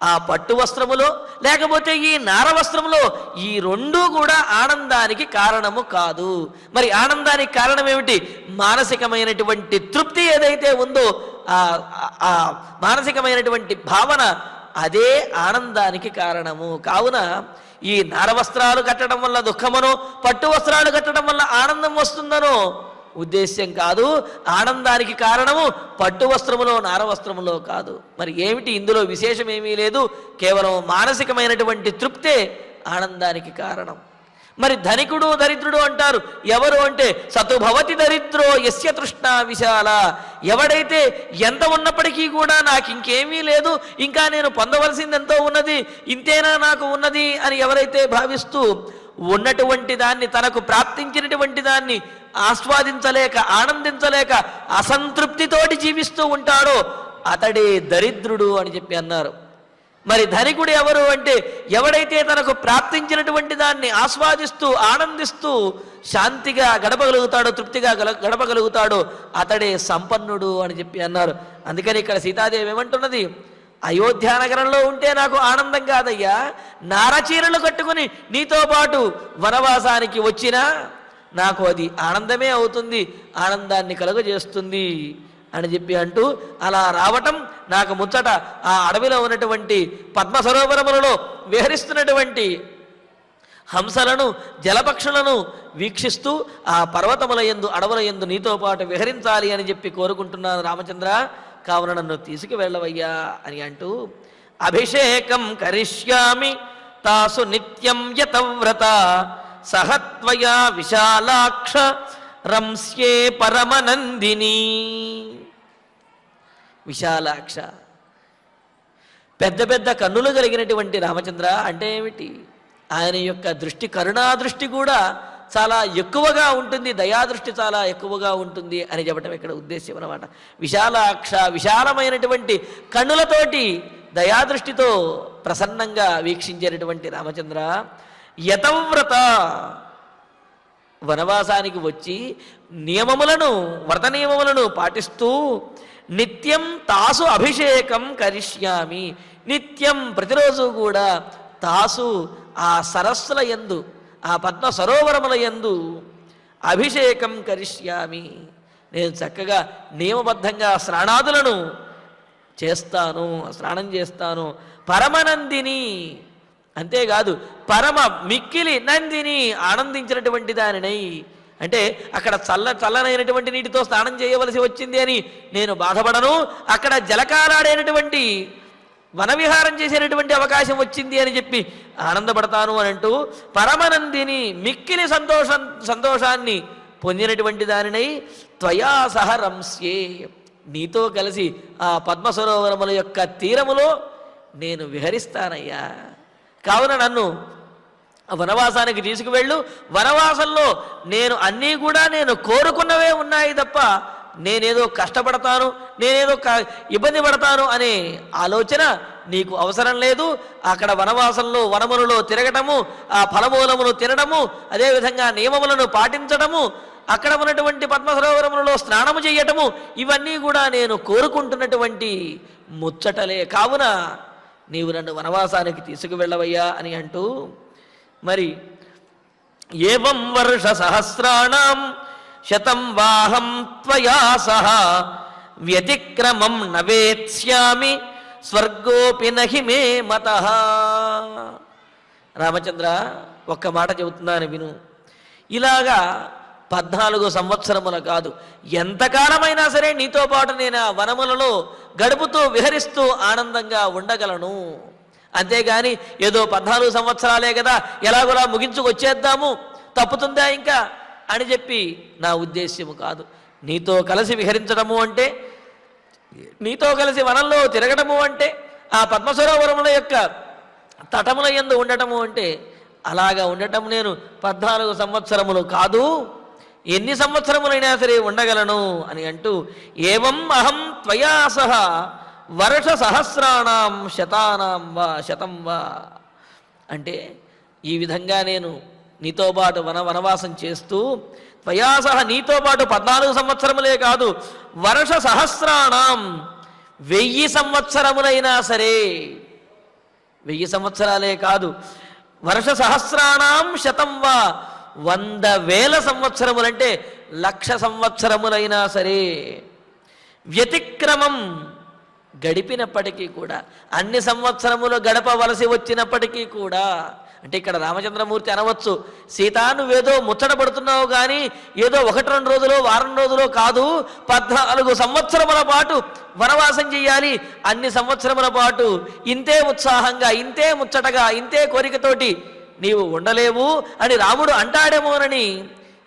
ఆ పట్టు వస్త్రములో లేకపోతే ఈ నార వస్త్రములో ఈ రెండూ కూడా ఆనందానికి కారణము కాదు. మరి ఆనందానికి కారణం ఏమిటి? మానసికమైనటువంటి తృప్తి ఏదైతే ఉందో ఆ మానసికమైనటువంటి భావన, అదే ఆనందానికి కారణము. కావున ఈ నార వస్త్రాలు కట్టడం వల్ల దుఃఖమనో, పట్టు వస్త్రాలు కట్టడం వల్ల ఆనందం వస్తుందనో ఉద్దేశ్యం కాదు. ఆనందానికి కారణము పట్టు వస్త్రములో, నార వస్త్రములో కాదు. మరి ఏమిటి? ఇందులో విశేషం ఏమీ లేదు, కేవలం మానసికమైనటువంటి తృప్తే ఆనందానికి కారణం. మరి ధనికుడు, దరిద్రుడు అంటారు. ఎవరు అంటే సతుభవతి దరిద్రో యస్య తృష్ణా విశాల, ఎవడైతే ఎంత ఉన్నప్పటికీ కూడా నాకు ఇంకేమీ లేదు, ఇంకా నేను పొందవలసింది ఎంతో ఉన్నది, ఇంతేనా నాకు ఉన్నది అని ఎవరైతే భావిస్తూ ఉన్నటువంటి దాన్ని, తనకు ప్రాప్తించినటువంటి దాన్ని ఆస్వాదించలేక, ఆనందించలేక అసంతృప్తితోటి జీవిస్తూ ఉంటాడో అతడే దరిద్రుడు అని చెప్పి అన్నారు. మరి ధనికుడు ఎవరు అంటే ఎవడైతే తనకు ప్రాప్తించినటువంటి దాన్ని ఆస్వాదిస్తూ, ఆనందిస్తూ శాంతిగా గడపగలుగుతాడో, తృప్తిగా గడపగలుగుతాడో అతడే సంపన్నుడు అని చెప్పి అన్నారు. అందుకని ఇక్కడ సీతాదేవి ఏమంటున్నది? అయోధ్యానగరంలో ఉంటే నాకు ఆనందం కాదయ్యా, నారచీరలు కట్టుకుని నీతో పాటు వనవాసానికి వచ్చినా నాకు అది ఆనందమే అవుతుంది, ఆనందాన్ని కలుగజేస్తుంది అని చెప్పి అంటూ అలా రావటం నాకు ముచ్చట. ఆ అడవిలో ఉన్నటువంటి పద్మ సరోవరములలో విహరిస్తున్నటువంటి హంసలను జలపక్షులను వీక్షిస్తూ ఆ పర్వతముల యందు అడవుల యందు నీతో పాటు విహరించాలి అని చెప్పి కోరుకుంటున్నాను రామచంద్ర, కావున నన్ను తీసుకువెళ్ళవయ్యా అని అంటూ అభిషేకం కరిష్యామి తాసు నిత్యం యతవ్రత సహత్వయా విశాలాక్ష రంస్యే పరమనందిని. విశాలాక్ష, పెద్ద పెద్ద కన్నులు కలిగినటువంటి రామచంద్ర అంటే ఏమిటి? ఆయన యొక్క దృష్టి కరుణా దృష్టి కూడా చాలా ఎక్కువగా ఉంటుంది, దయాదృష్టి చాలా ఎక్కువగా ఉంటుంది అని చెప్పడం ఇక్కడ ఉద్దేశ్యం అన్నమాట. విశాలాక్ష, విశాలమైనటువంటి కన్నులతోటి దయాదృష్టితో ప్రసన్నంగా వీక్షించేటటువంటి రామచంద్ర. యతవ్రత, వనవాసానికి వచ్చి నియమములను వ్రత నియమములను పాటిస్తూ నిత్యం తాసు అభిషేకం కరిష్యామి, నిత్యం ప్రతిరోజు కూడా తాసు ఆ సరస్సుల యందు ఆ పద్మ సరోవరముల యందు అభిషేకం కరిష్యామి, నేను చక్కగా నియమబద్ధంగా స్నానాదులను చేస్తాను, స్నానం చేస్తాను. పరమనందిని, అంతేకాదు పరమ మిక్కిలి నందిని, ఆనందించినటువంటి దానినై. అంటే అక్కడ చల్లనైనటువంటి నీటితో స్నానం చేయవలసి వచ్చింది అని నేను బాధపడను, అక్కడ జలకాలాడైనటువంటి వనవిహారం చేసేటటువంటి అవకాశం వచ్చింది అని చెప్పి ఆనందపడతాను అని అంటూ పరమనందిని, మిక్కిలి సంతోషాన్ని పొందినటువంటి దానినై త్వయా సహ రంస్యే, నీతో కలిసి ఆ పద్మ సరోవరముల యొక్క తీరములో నేను విహరిస్తానయ్యా. కావున నన్ను వనవాసానికి తీసుకువెళ్ళు, వనవాసంలో నేను అన్నీ కూడా నేను కోరుకున్నవే ఉన్నాయి తప్ప నేనేదో కష్టపడతాను, నేనేదో ఇబ్బంది పడతాను అనే ఆలోచన నీకు అవసరం లేదు. అక్కడ వనవాసంలో వనములలో తిరగటము, ఆ ఫలమూలమును తినడము, అదేవిధంగా నియమములను పాటించడము, అక్కడ ఉన్నటువంటి పద్మసరోవరములలో స్నానము చేయటము, ఇవన్నీ కూడా నేను కోరుకుంటున్నటువంటి ముచ్చటలే. కావున నీవు నన్ను వనవాసానికి తీసుకువెళ్ళవయ్యా అని అంటూ మరి ఏవం వర్ష సహస్రాణం శతం వాహం త్వయా సహ వ్యతిక్రమం నవేత్స్యామి స్వర్గోపి నహి మే మతః. రామచంద్ర, ఒక్క మాట చెబుతున్నాను విను. ఇలాగా 14 సంవత్సరముల కాదు, ఎంతకాలమైనా సరే నీతో పాటు నేను ఆ వనములలో గడుపుతూ విహరిస్తూ ఆనందంగా ఉండగలను. అంతేగాని ఏదో 14 సంవత్సరాలే కదా ఎలాగోలా ముగించుకొచ్చేద్దాము, తప్పుతుందా ఇంకా అని చెప్పి నా ఉద్దేశ్యము కాదు. నీతో కలిసి విహరించడము అంటే, నీతో కలిసి వనంలో తిరగటము అంటే, ఆ పద్మసరోవరముల యొక్క తటముల యందు ఉండటము అంటే, అలాగా ఉండటం నేను 14 సంవత్సరములు కాదు, ఎన్ని సంవత్సరములైనా సరే ఉండగలను అని అంటూ ఏవం అహం త్వయా సహ వర్ష సహస్రాణం శతానాం వా శతం వా, అంటే ఈ విధంగా నేను నీతో పాటు వనవాసం చేస్తూ త్వయా సహ నీతో పాటు 14 సంవత్సరములే కాదు, వర్ష సహస్రాణం 1000 సంవత్సరములైనా సరే, 1000 సంవత్సరాలే కాదు, వర్ష సహస్రాణం శతం వా 100,000 సంవత్సరములంటే 1,00,000 సంవత్సరములైనా సరే, వ్యతిక్రమం గడిపినప్పటికీ కూడా, అన్ని సంవత్సరములు గడపవలసి వచ్చినప్పటికీ కూడా, అంటే ఇక్కడ రామచంద్రమూర్తి అనవచ్చు, సీత నువ్వేదో ముచ్చట పడుతున్నావు కానీ ఏదో 1-2 రోజులో వారం రోజులో కాదు, 14 సంవత్సరముల పాటు వనవాసం చెయ్యాలి, అన్ని సంవత్సరముల పాటు ఇంతే ఉత్సాహంగా, ఇంతే ముచ్చటగా, ఇంతే కోరికతోటి నీవు ఉండలేవు అని రాముడు అంటాడేమోనని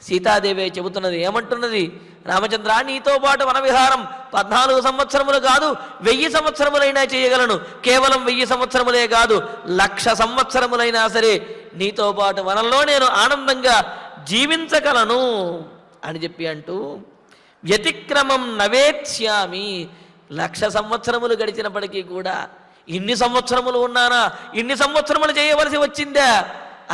సీతాదేవి చెబుతున్నది. ఏమంటున్నది? రామచంద్ర, నీతో పాటు వనవిహారం 14 సంవత్సరములు కాదు, 1000 సంవత్సరములైనా చేయగలను. కేవలం 1000 సంవత్సరములే కాదు, 1,00,000 సంవత్సరములైనా సరే నీతో పాటు వనంలో నేను ఆనందంగా జీవించగలను అని చెప్పి అంటూ వ్యతిక్రమం నవేత్స్యామి, 1,00,000 సంవత్సరములు గడిచినప్పటికీ కూడా ఇన్ని సంవత్సరములు ఉన్నానా, ఇన్ని సంవత్సరములు చేయవలసి వచ్చిందా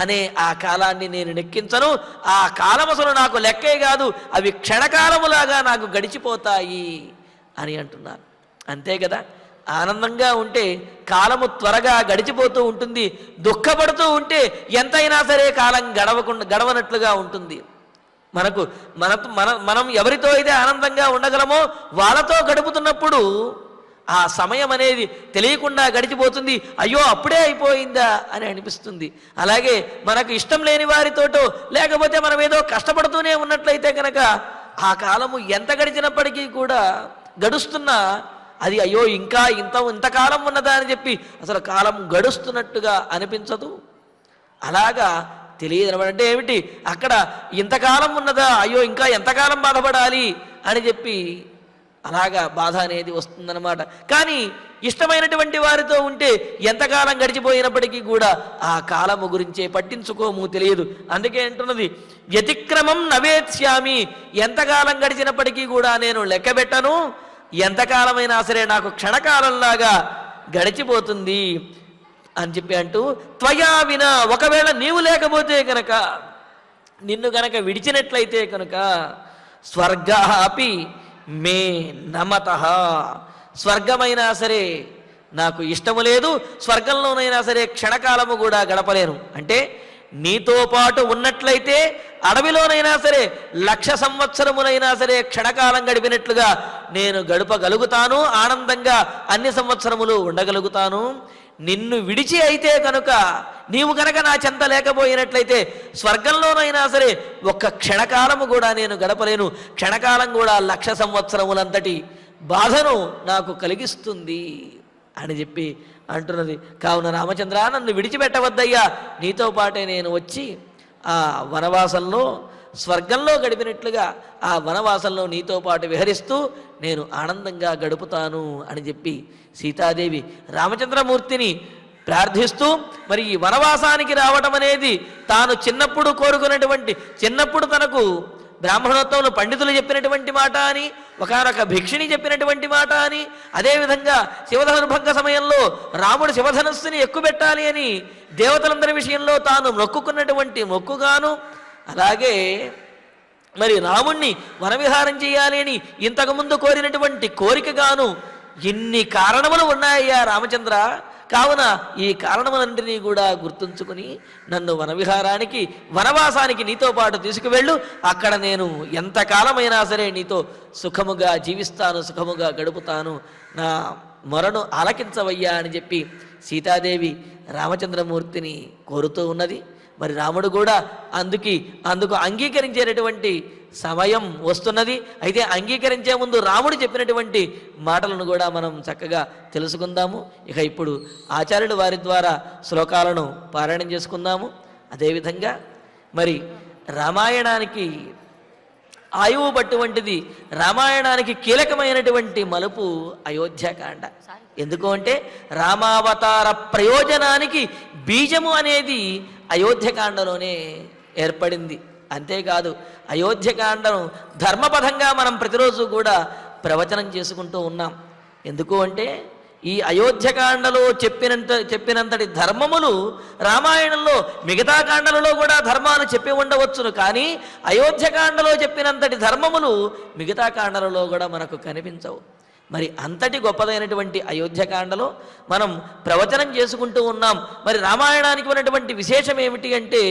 అనే ఆ కాలాన్ని నేను లెక్కించను. ఆ కాలం అసలు నాకు లెక్కే కాదు, అవి క్షణకాలములాగా నాకు గడిచిపోతాయి అని అంటున్నారు. అంతే కదా, ఆనందంగా ఉంటే కాలము త్వరగా గడిచిపోతూ ఉంటుంది, దుఃఖపడుతూ ఉంటే ఎంతైనా సరే కాలం గడవనట్లుగా ఉంటుంది. మనం ఎవరితో అయితే ఆనందంగా ఉండగలమో వాళ్ళతో గడుపుతున్నప్పుడు ఆ సమయం అనేది తెలియకుండా గడిచిపోతుంది. అయ్యో అప్పుడే అయిపోయిందా అని అనిపిస్తుంది. అలాగే మనకు ఇష్టం లేని వారితోటో లేకపోతే మనం ఏదో కష్టపడుతూనే ఉన్నట్లయితే కనుక ఆ కాలము ఎంత గడిచినప్పటికీ కూడా గడుస్తున్నా అది అయ్యో ఇంకా ఇంతకాలం ఉన్నదా అని చెప్పి అసలు కాలం గడుస్తున్నట్టుగా అనిపించదు. అలాగా తెలియదు అంటే ఏమిటి, అక్కడ ఇంతకాలం ఉన్నదా, అయ్యో ఇంకా ఎంతకాలం బాధపడాలి అని చెప్పి అలాగా బాధ అనేది వస్తుందన్నమాట. కానీ ఇష్టమైనటువంటి వారితో ఉంటే ఎంతకాలం గడిచిపోయినప్పటికీ కూడా ఆ కాలము గురించే పట్టించుకోము, తెలియదు. అందుకే అంటున్నది వ్యతిక్రమం నవేత్స్యామి, ఎంతకాలం గడిచినప్పటికీ కూడా నేను లెక్కబెట్టను, ఎంతకాలమైనా సరే నాకు క్షణకాలంలాగా గడిచిపోతుంది అని చెప్పి అంటూ త్వయా వినా, ఒకవేళ నీవు లేకపోతే కనుక, నిన్ను కనుక విడిచినట్లయితే కనుక స్వర్గ అపి మే నమత, స్వర్గమైనా సరే నాకు ఇష్టము లేదు, స్వర్గంలోనైనా సరే క్షణకాలము కూడా గడపలేను. అంటే నీతో పాటు ఉన్నట్లయితే అడవిలోనైనా సరే 1,00,000 సంవత్సరములైనా సరే క్షణకాలం గడిపినట్లుగా నేను గడపగలుగుతాను, ఆనందంగా అన్ని సంవత్సరములు ఉండగలుగుతాను. నిన్ను విడిచి అయితే కనుక, నీవు కనుక నా చెంత లేకపోయినట్లయితే స్వర్గంలోనైనా సరే ఒక్క క్షణకాలము కూడా నేను గడపలేను, క్షణకాలం కూడా 1,00,000 సంవత్సరములంతటి బాధను నాకు కలిగిస్తుంది అని చెప్పి అంటున్నది. కావున రామచంద్ర, నన్ను విడిచిపెట్టవద్దయ్యా, నీతో పాటే నేను వచ్చి ఆ వనవాసంలో స్వర్గంలో గడిపినట్లుగా ఆ వనవాసంలో నీతో పాటు విహరిస్తూ నేను ఆనందంగా గడుపుతాను అని చెప్పి సీతాదేవి రామచంద్రమూర్తిని ప్రార్థిస్తూ, మరి ఈ వనవాసానికి రావటం అనేది తాను చిన్నప్పుడు కోరుకున్నటువంటి, చిన్నప్పుడు తనకు బ్రాహ్మణోత్తములు పండితులు చెప్పినటువంటి మాట అని, ఒకనొక భిక్షిణి చెప్పినటువంటి మాట అని, అదేవిధంగా శివధనుర్భంగ సమయంలో రాముడు శివధనస్సుని ఎక్కుపెట్టాలి అని దేవతలందరి విషయంలో తాను మొక్కుకున్నటువంటి మొక్కుగాను, అలాగే మరి రాముణ్ణి వనవిహారం చేయాలి అని ఇంతకుముందు కోరినటువంటి కోరికగాను ఎన్ని కారణములు ఉన్నాయ్యా రామచంద్ర. కావున ఈ కారణములన్నింటినీ కూడా గుర్తుంచుకుని నన్ను వనవిహారానికి, వనవాసానికి నీతో పాటు తీసుకువెళ్ళు, అక్కడ నేను ఎంతకాలమైనా సరే నీతో సుఖముగా జీవిస్తాను, సుఖముగా గడుపుతాను, నా మొరను ఆలకించవయ్యా అని చెప్పి సీతాదేవి రామచంద్రమూర్తిని కోరుతూ ఉన్నది. మరి రాముడు కూడా అందుకు అంగీకరించేటటువంటి సమయం వస్తున్నది. అయితే అంగీకరించే ముందు రాముడు చెప్పినటువంటి మాటలను కూడా మనం చక్కగా తెలుసుకుందాము. ఇక ఇప్పుడు ఆచార్యులు వారి ద్వారా శ్లోకాలను పారాయణం చేసుకుందాము. అదేవిధంగా మరి రామాయణానికి ఆయువు పట్టువంటిది, రామాయణానికి కీలకమైనటువంటి మలుపు అయోధ్యాకాండ. ఎందుకు అంటే రామావతార ప్రయోజనానికి బీజము అనేది అయోధ్యకాండలోనే ఏర్పడింది. అంతేకాదు అయోధ్యకాండను ధర్మపథంగా మనం ప్రతిరోజు కూడా ప్రవచనం చేసుకుంటూ ఉన్నాం. ఎందుకు అంటే ఈ అయోధ్యకాండలో చెప్పినంతటి ధర్మములు రామాయణంలో మిగతా కాండలలో కూడా ధర్మాలు చెప్పి ఉండవచ్చును, కానీ అయోధ్యకాండలో చెప్పినంతటి ధర్మములు మిగతా కాండలలో కూడా మనకు కనిపించవు. మరి అంతటి గొప్పదైనటువంటి అయోధ్యకాండలో మనం ప్రవచనం చేసుకుంటూ ఉన్నాం. మరి రామాయణానికి ఉన్నటువంటి విశేషం ఏమిటి అంటే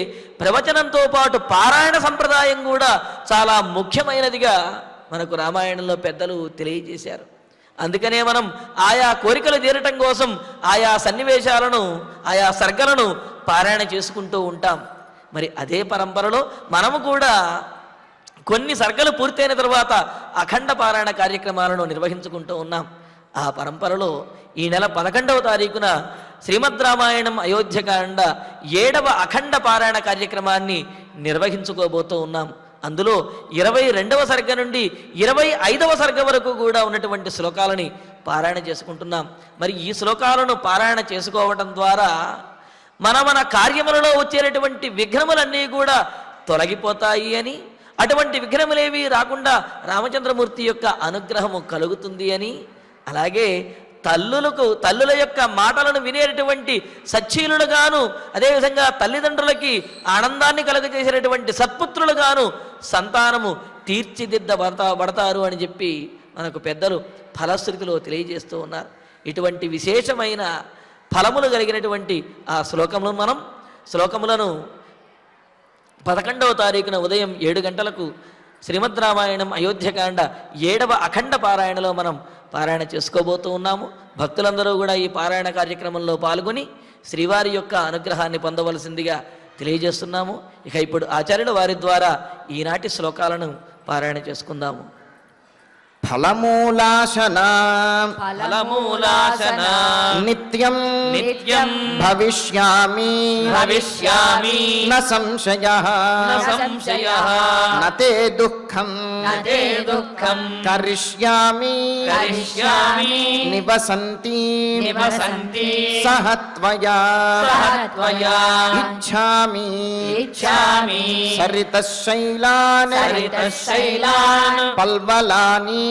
ప్రవచనంతో పాటు పారాయణ సంప్రదాయం కూడా చాలా ముఖ్యమైనదిగా మనకు రామాయణంలో పెద్దలు తెలియజేశారు. అందుకనే మనం ఆయా కోరికలు తీరటం కోసం ఆయా సన్నివేశాలను, ఆయా సర్గలను పారాయణ చేసుకుంటూ ఉంటాం. మరి అదే పరంపరలో మనము కూడా కొన్ని సర్గలు పూర్తయిన తర్వాత అఖండ పారాయణ కార్యక్రమాలను నిర్వహించుకుంటూ ఉన్నాం. ఆ పరంపరలో ఈ నెల 11వ తారీఖున శ్రీమద్ రామాయణం అయోధ్యకాండ 7వ అఖండ పారాయణ కార్యక్రమాన్ని నిర్వహించుకోబోతూ ఉన్నాం. అందులో 22వ సర్గ నుండి 25వ సర్గ వరకు కూడా ఉన్నటువంటి శ్లోకాలని పారాయణ చేసుకుంటున్నాం. మరి ఈ శ్లోకాలను పారాయణ చేసుకోవటం ద్వారా మన కార్యములలో వచ్చేటటువంటి విఘ్నములన్నీ కూడా తొలగిపోతాయి అని, అటువంటి విఘ్నములేవి రాకుండా రామచంద్రమూర్తి యొక్క అనుగ్రహము కలుగుతుంది అని, అలాగే తల్లుల యొక్క మాటలను వినేటటువంటి సచ్చీలుగాను, అదేవిధంగా తల్లిదండ్రులకి ఆనందాన్ని కలుగజేసేటటువంటి సత్పుత్రులుగాను సంతానము తీర్చిదిద్దబడతారు అని చెప్పి మనకు పెద్దలు ఫలశ్రుతిలో తెలియజేస్తూ ఉన్నారు. ఇటువంటి విశేషమైన ఫలములు కలిగినటువంటి ఆ శ్లోకములను 11వ తారీఖున ఉదయం 7 గంటలకు శ్రీమద్ రామాయణం అయోధ్యకాండ 7వ అఖండ పారాయణలో మనం పారాయణ చేసుకోబోతూ ఉన్నాము. భక్తులందరూ కూడా ఈ పారాయణ కార్యక్రమంలో పాల్గొని శ్రీవారి యొక్క అనుగ్రహాన్ని పొందవలసిందిగా తెలియజేస్తున్నాము. ఇక ఇప్పుడు ఆచార్యుల వారి ద్వారా ఈనాటి శ్లోకాలను పారాయణ చేసుకుందాము. ఫలమూలాశన నిత్యం భవిష్యామి న సంశయః నతే దుఃఖం కరిష్యామి నివసంతి సహ త్వయా ఇచ్ఛామి సరితశైలాన్ పల్వలాని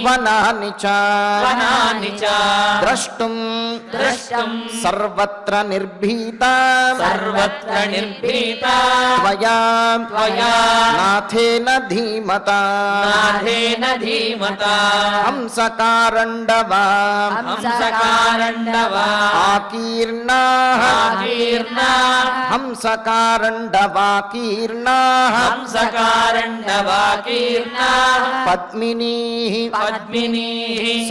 వనాని చ ద్రష్టుం సర్వత్ర నిర్భీతా త్వయా నాథేన ధీమతా హంసకారండవా ఆకీర్ణాః హంసకారండవాకీర్ణాః పద్మినీః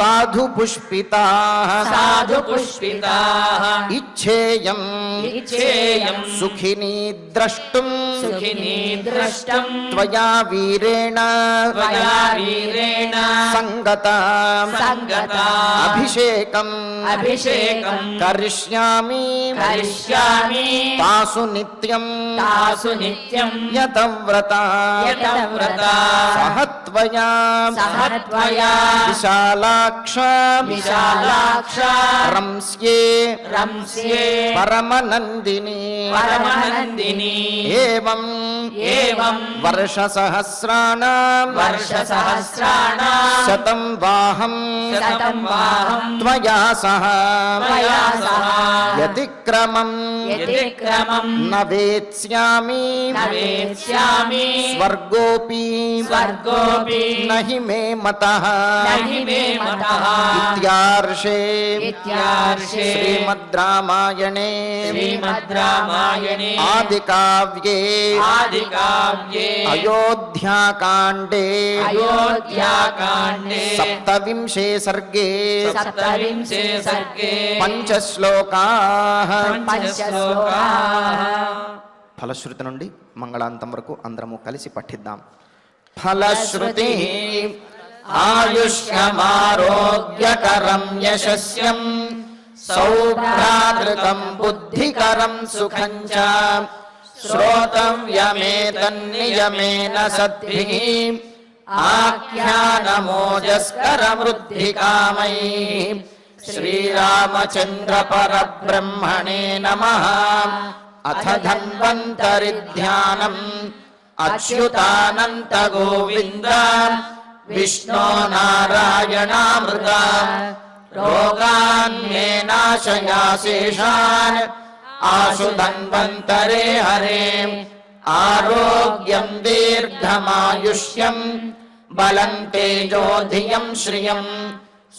సాధు పుష్పితాః ఇచ్ఛేయం సుఖినీ ద్రష్టుం త్వయా వీరేణ సంగతా అభిషేకం కరిష్యామి తాసు నిత్యం యతవ్రతా సహ త్వయా విశాలాక్ష రంస్యే పరమనందిని ఏవం వర్షసహస్రాణాం శతం వాహం త్వయా సహ వ్యతిక్రమం న వేత్స్యామి స్వర్గోపి నహి మే మతః ఇత్యార్షే శ్రీమద్ రామాయణే ఆదికావ్యే అయోధ్యాకాండే సప్తవింశే సర్గే పంచశ్లోకాః. ఫలశ్రుతి నుండి మంగళాంతం వరకు అందరము కలిసి పఠిద్దాం. ఫలశ్రుతి ఆయుష్యమారోగ్యకరం యశస్యం సౌభ్రాతృకం బుద్ధికరం సుఖం చ శ్రోతవ్యమేతన్నియమేన సద్భిః ఆఖ్యానమోజస్కరమృద్ధికామైః. శ్రీరామచంద్ర పరబ్రహ్మణే నమః. అథ ధన్వంతరి ధ్యానం అచ్యుతానంత గోవింద విష్ణో నారాయణామృత రోగాన్మే నాశయాశేషాన్ ఆశు ధన్వంతరే హరే. ఆరోగ్యం దీర్ఘమాయుష్యం బలం తేజో ధియం శ్రియం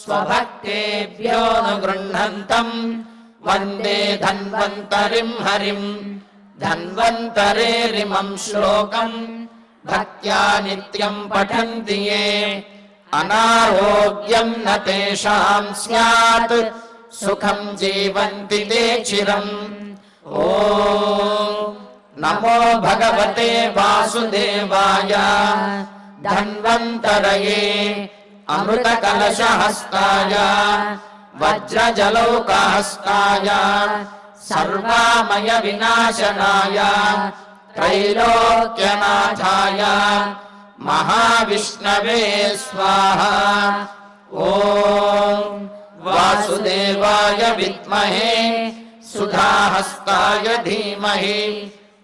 స్వభక్తేభ్యో ను గృహ్ణంతం వందే ధన్వంతరిం హరిం. ధన్వంతరేరిమం శ్లోకం భక్త్యా నిత్యం పఠంతి యే అనారోగ్యం న తేషాం స్యాత్ సుఖం జీవంతి తే చిరం. ఓం నమో భగవతే వాసుదేవాయ ధన్వంతరయే అమృత కలశహస్తాయ వజ్రజలౌకహస్తాయ సర్వామయ వినాశనాయ త్రైలోక్యనాథాయ మహావిష్ణవే స్వాహా. ఓం వాసుదేవాయ విద్మహే సుధాహస్తాయ ధీమహి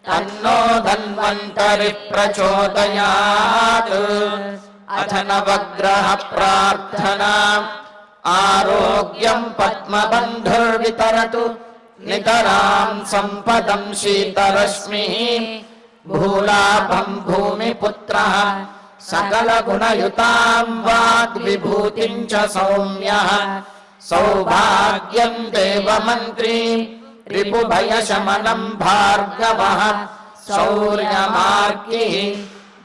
తన్నో ధన్వంతరి ప్రచోదయాత్. అథ నవగ్రహ ప్రార్థనా ఆరోగ్యం పద్మబంధుర్వితరతు నితరాం సంపదం శీతరశ్మి భూలాభం భూమిపుత్రః सकलगुणयुतां वाग्विभूतिं च सौम्यः सौभाग्यं देवमन्त्री रिपुभयशमनं भार्गवः शौर्यमार्गिः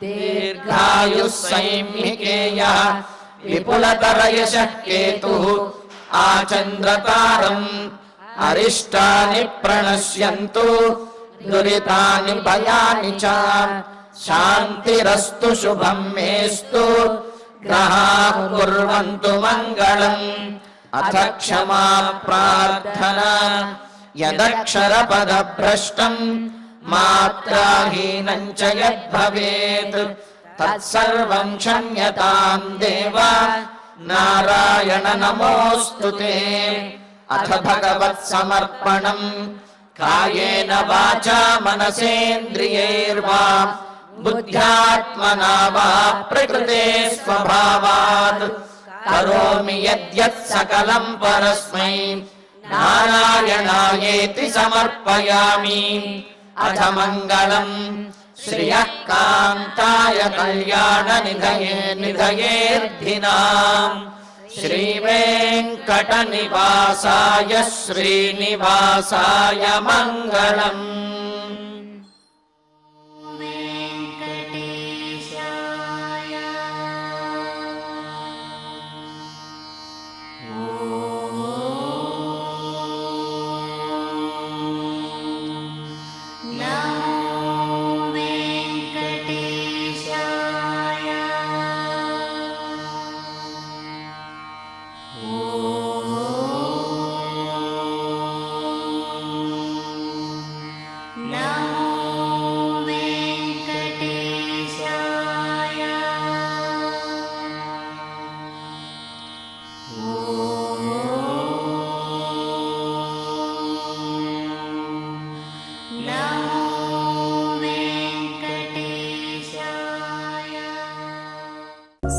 दीर्घायुः सैमिकेयः विपुलतरयशः केतुः आचन्द्रतारम् अरिष्टानि प्रणश्यन्तु दुरितानि भयानि च शान्तिरस्तु शुभं मेस्तु ग्रहाः कुर्वन्तु मङ्गलम् अथ क्षमा प्रार्थना यदक्षरपदभ्रष्टं मात्राहीनं च यद्भवेत् तत्सर्वं क्षम्यतां देव नारायण नमोऽस्तु ते। अथ भगवत्समर्पणम् कायेन वाचा मनसेन्द्रियैर्वा बुद्ध्यात्मना वा प्रकृते स्वभावात् करोमि यद्यत् सकलं परस्मै नारायणायेति समर्पयामि। अथ मङ्गलम् श्रियः कान्ताय कल्याणनिधये निधयेऽर्थिनाम् श्रीवेङ्कटनिवासाय श्रीनिवासाय मङ्गलम्।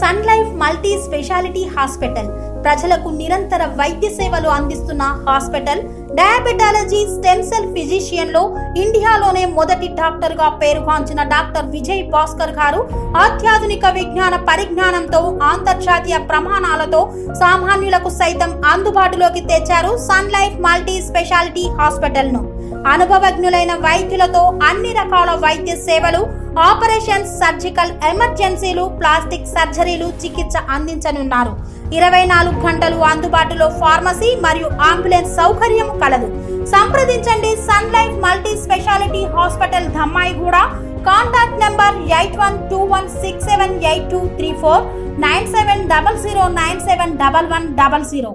Sun Life multi speciality hospital ప్రజలకు నిరంతర వైద్య సేవలు అందిస్తున్న hospital. Diabetology, stem cell physician లో ఇండియాలోనే మొదటి డాక్టర్ గా పేరుగాంచిన డాక్టర్ విజయ్ భాస్కర్ గారు అత్యాధునిక విజ్ఞాన పరిజ్ఞానంతో అంతర్జాతీయ ప్రమాణాలతో సామాన్యులకు సైతం అందుబాటులోకి తెచ్చారు Sun Life multi speciality hospital ను. అనుభవజ్ఞులైన వైద్యులతో అన్ని రకాల వైద్య సేవలు, ఆపరేషన్స్, సర్జికల్ ఎమర్జెన్సీలు, ప్లాస్టిక్ సర్జరీలు, చికిత్స అందించనున్నారు. 24 గంటలు అందుబాటులో ఫార్మసీ మరియు అంబులెన్స్ సౌకర్యం కలదు. సంప్రదించండి Sun Life multi speciality hospital, Dhammaiguda. Contact number 8121678234 9700971100.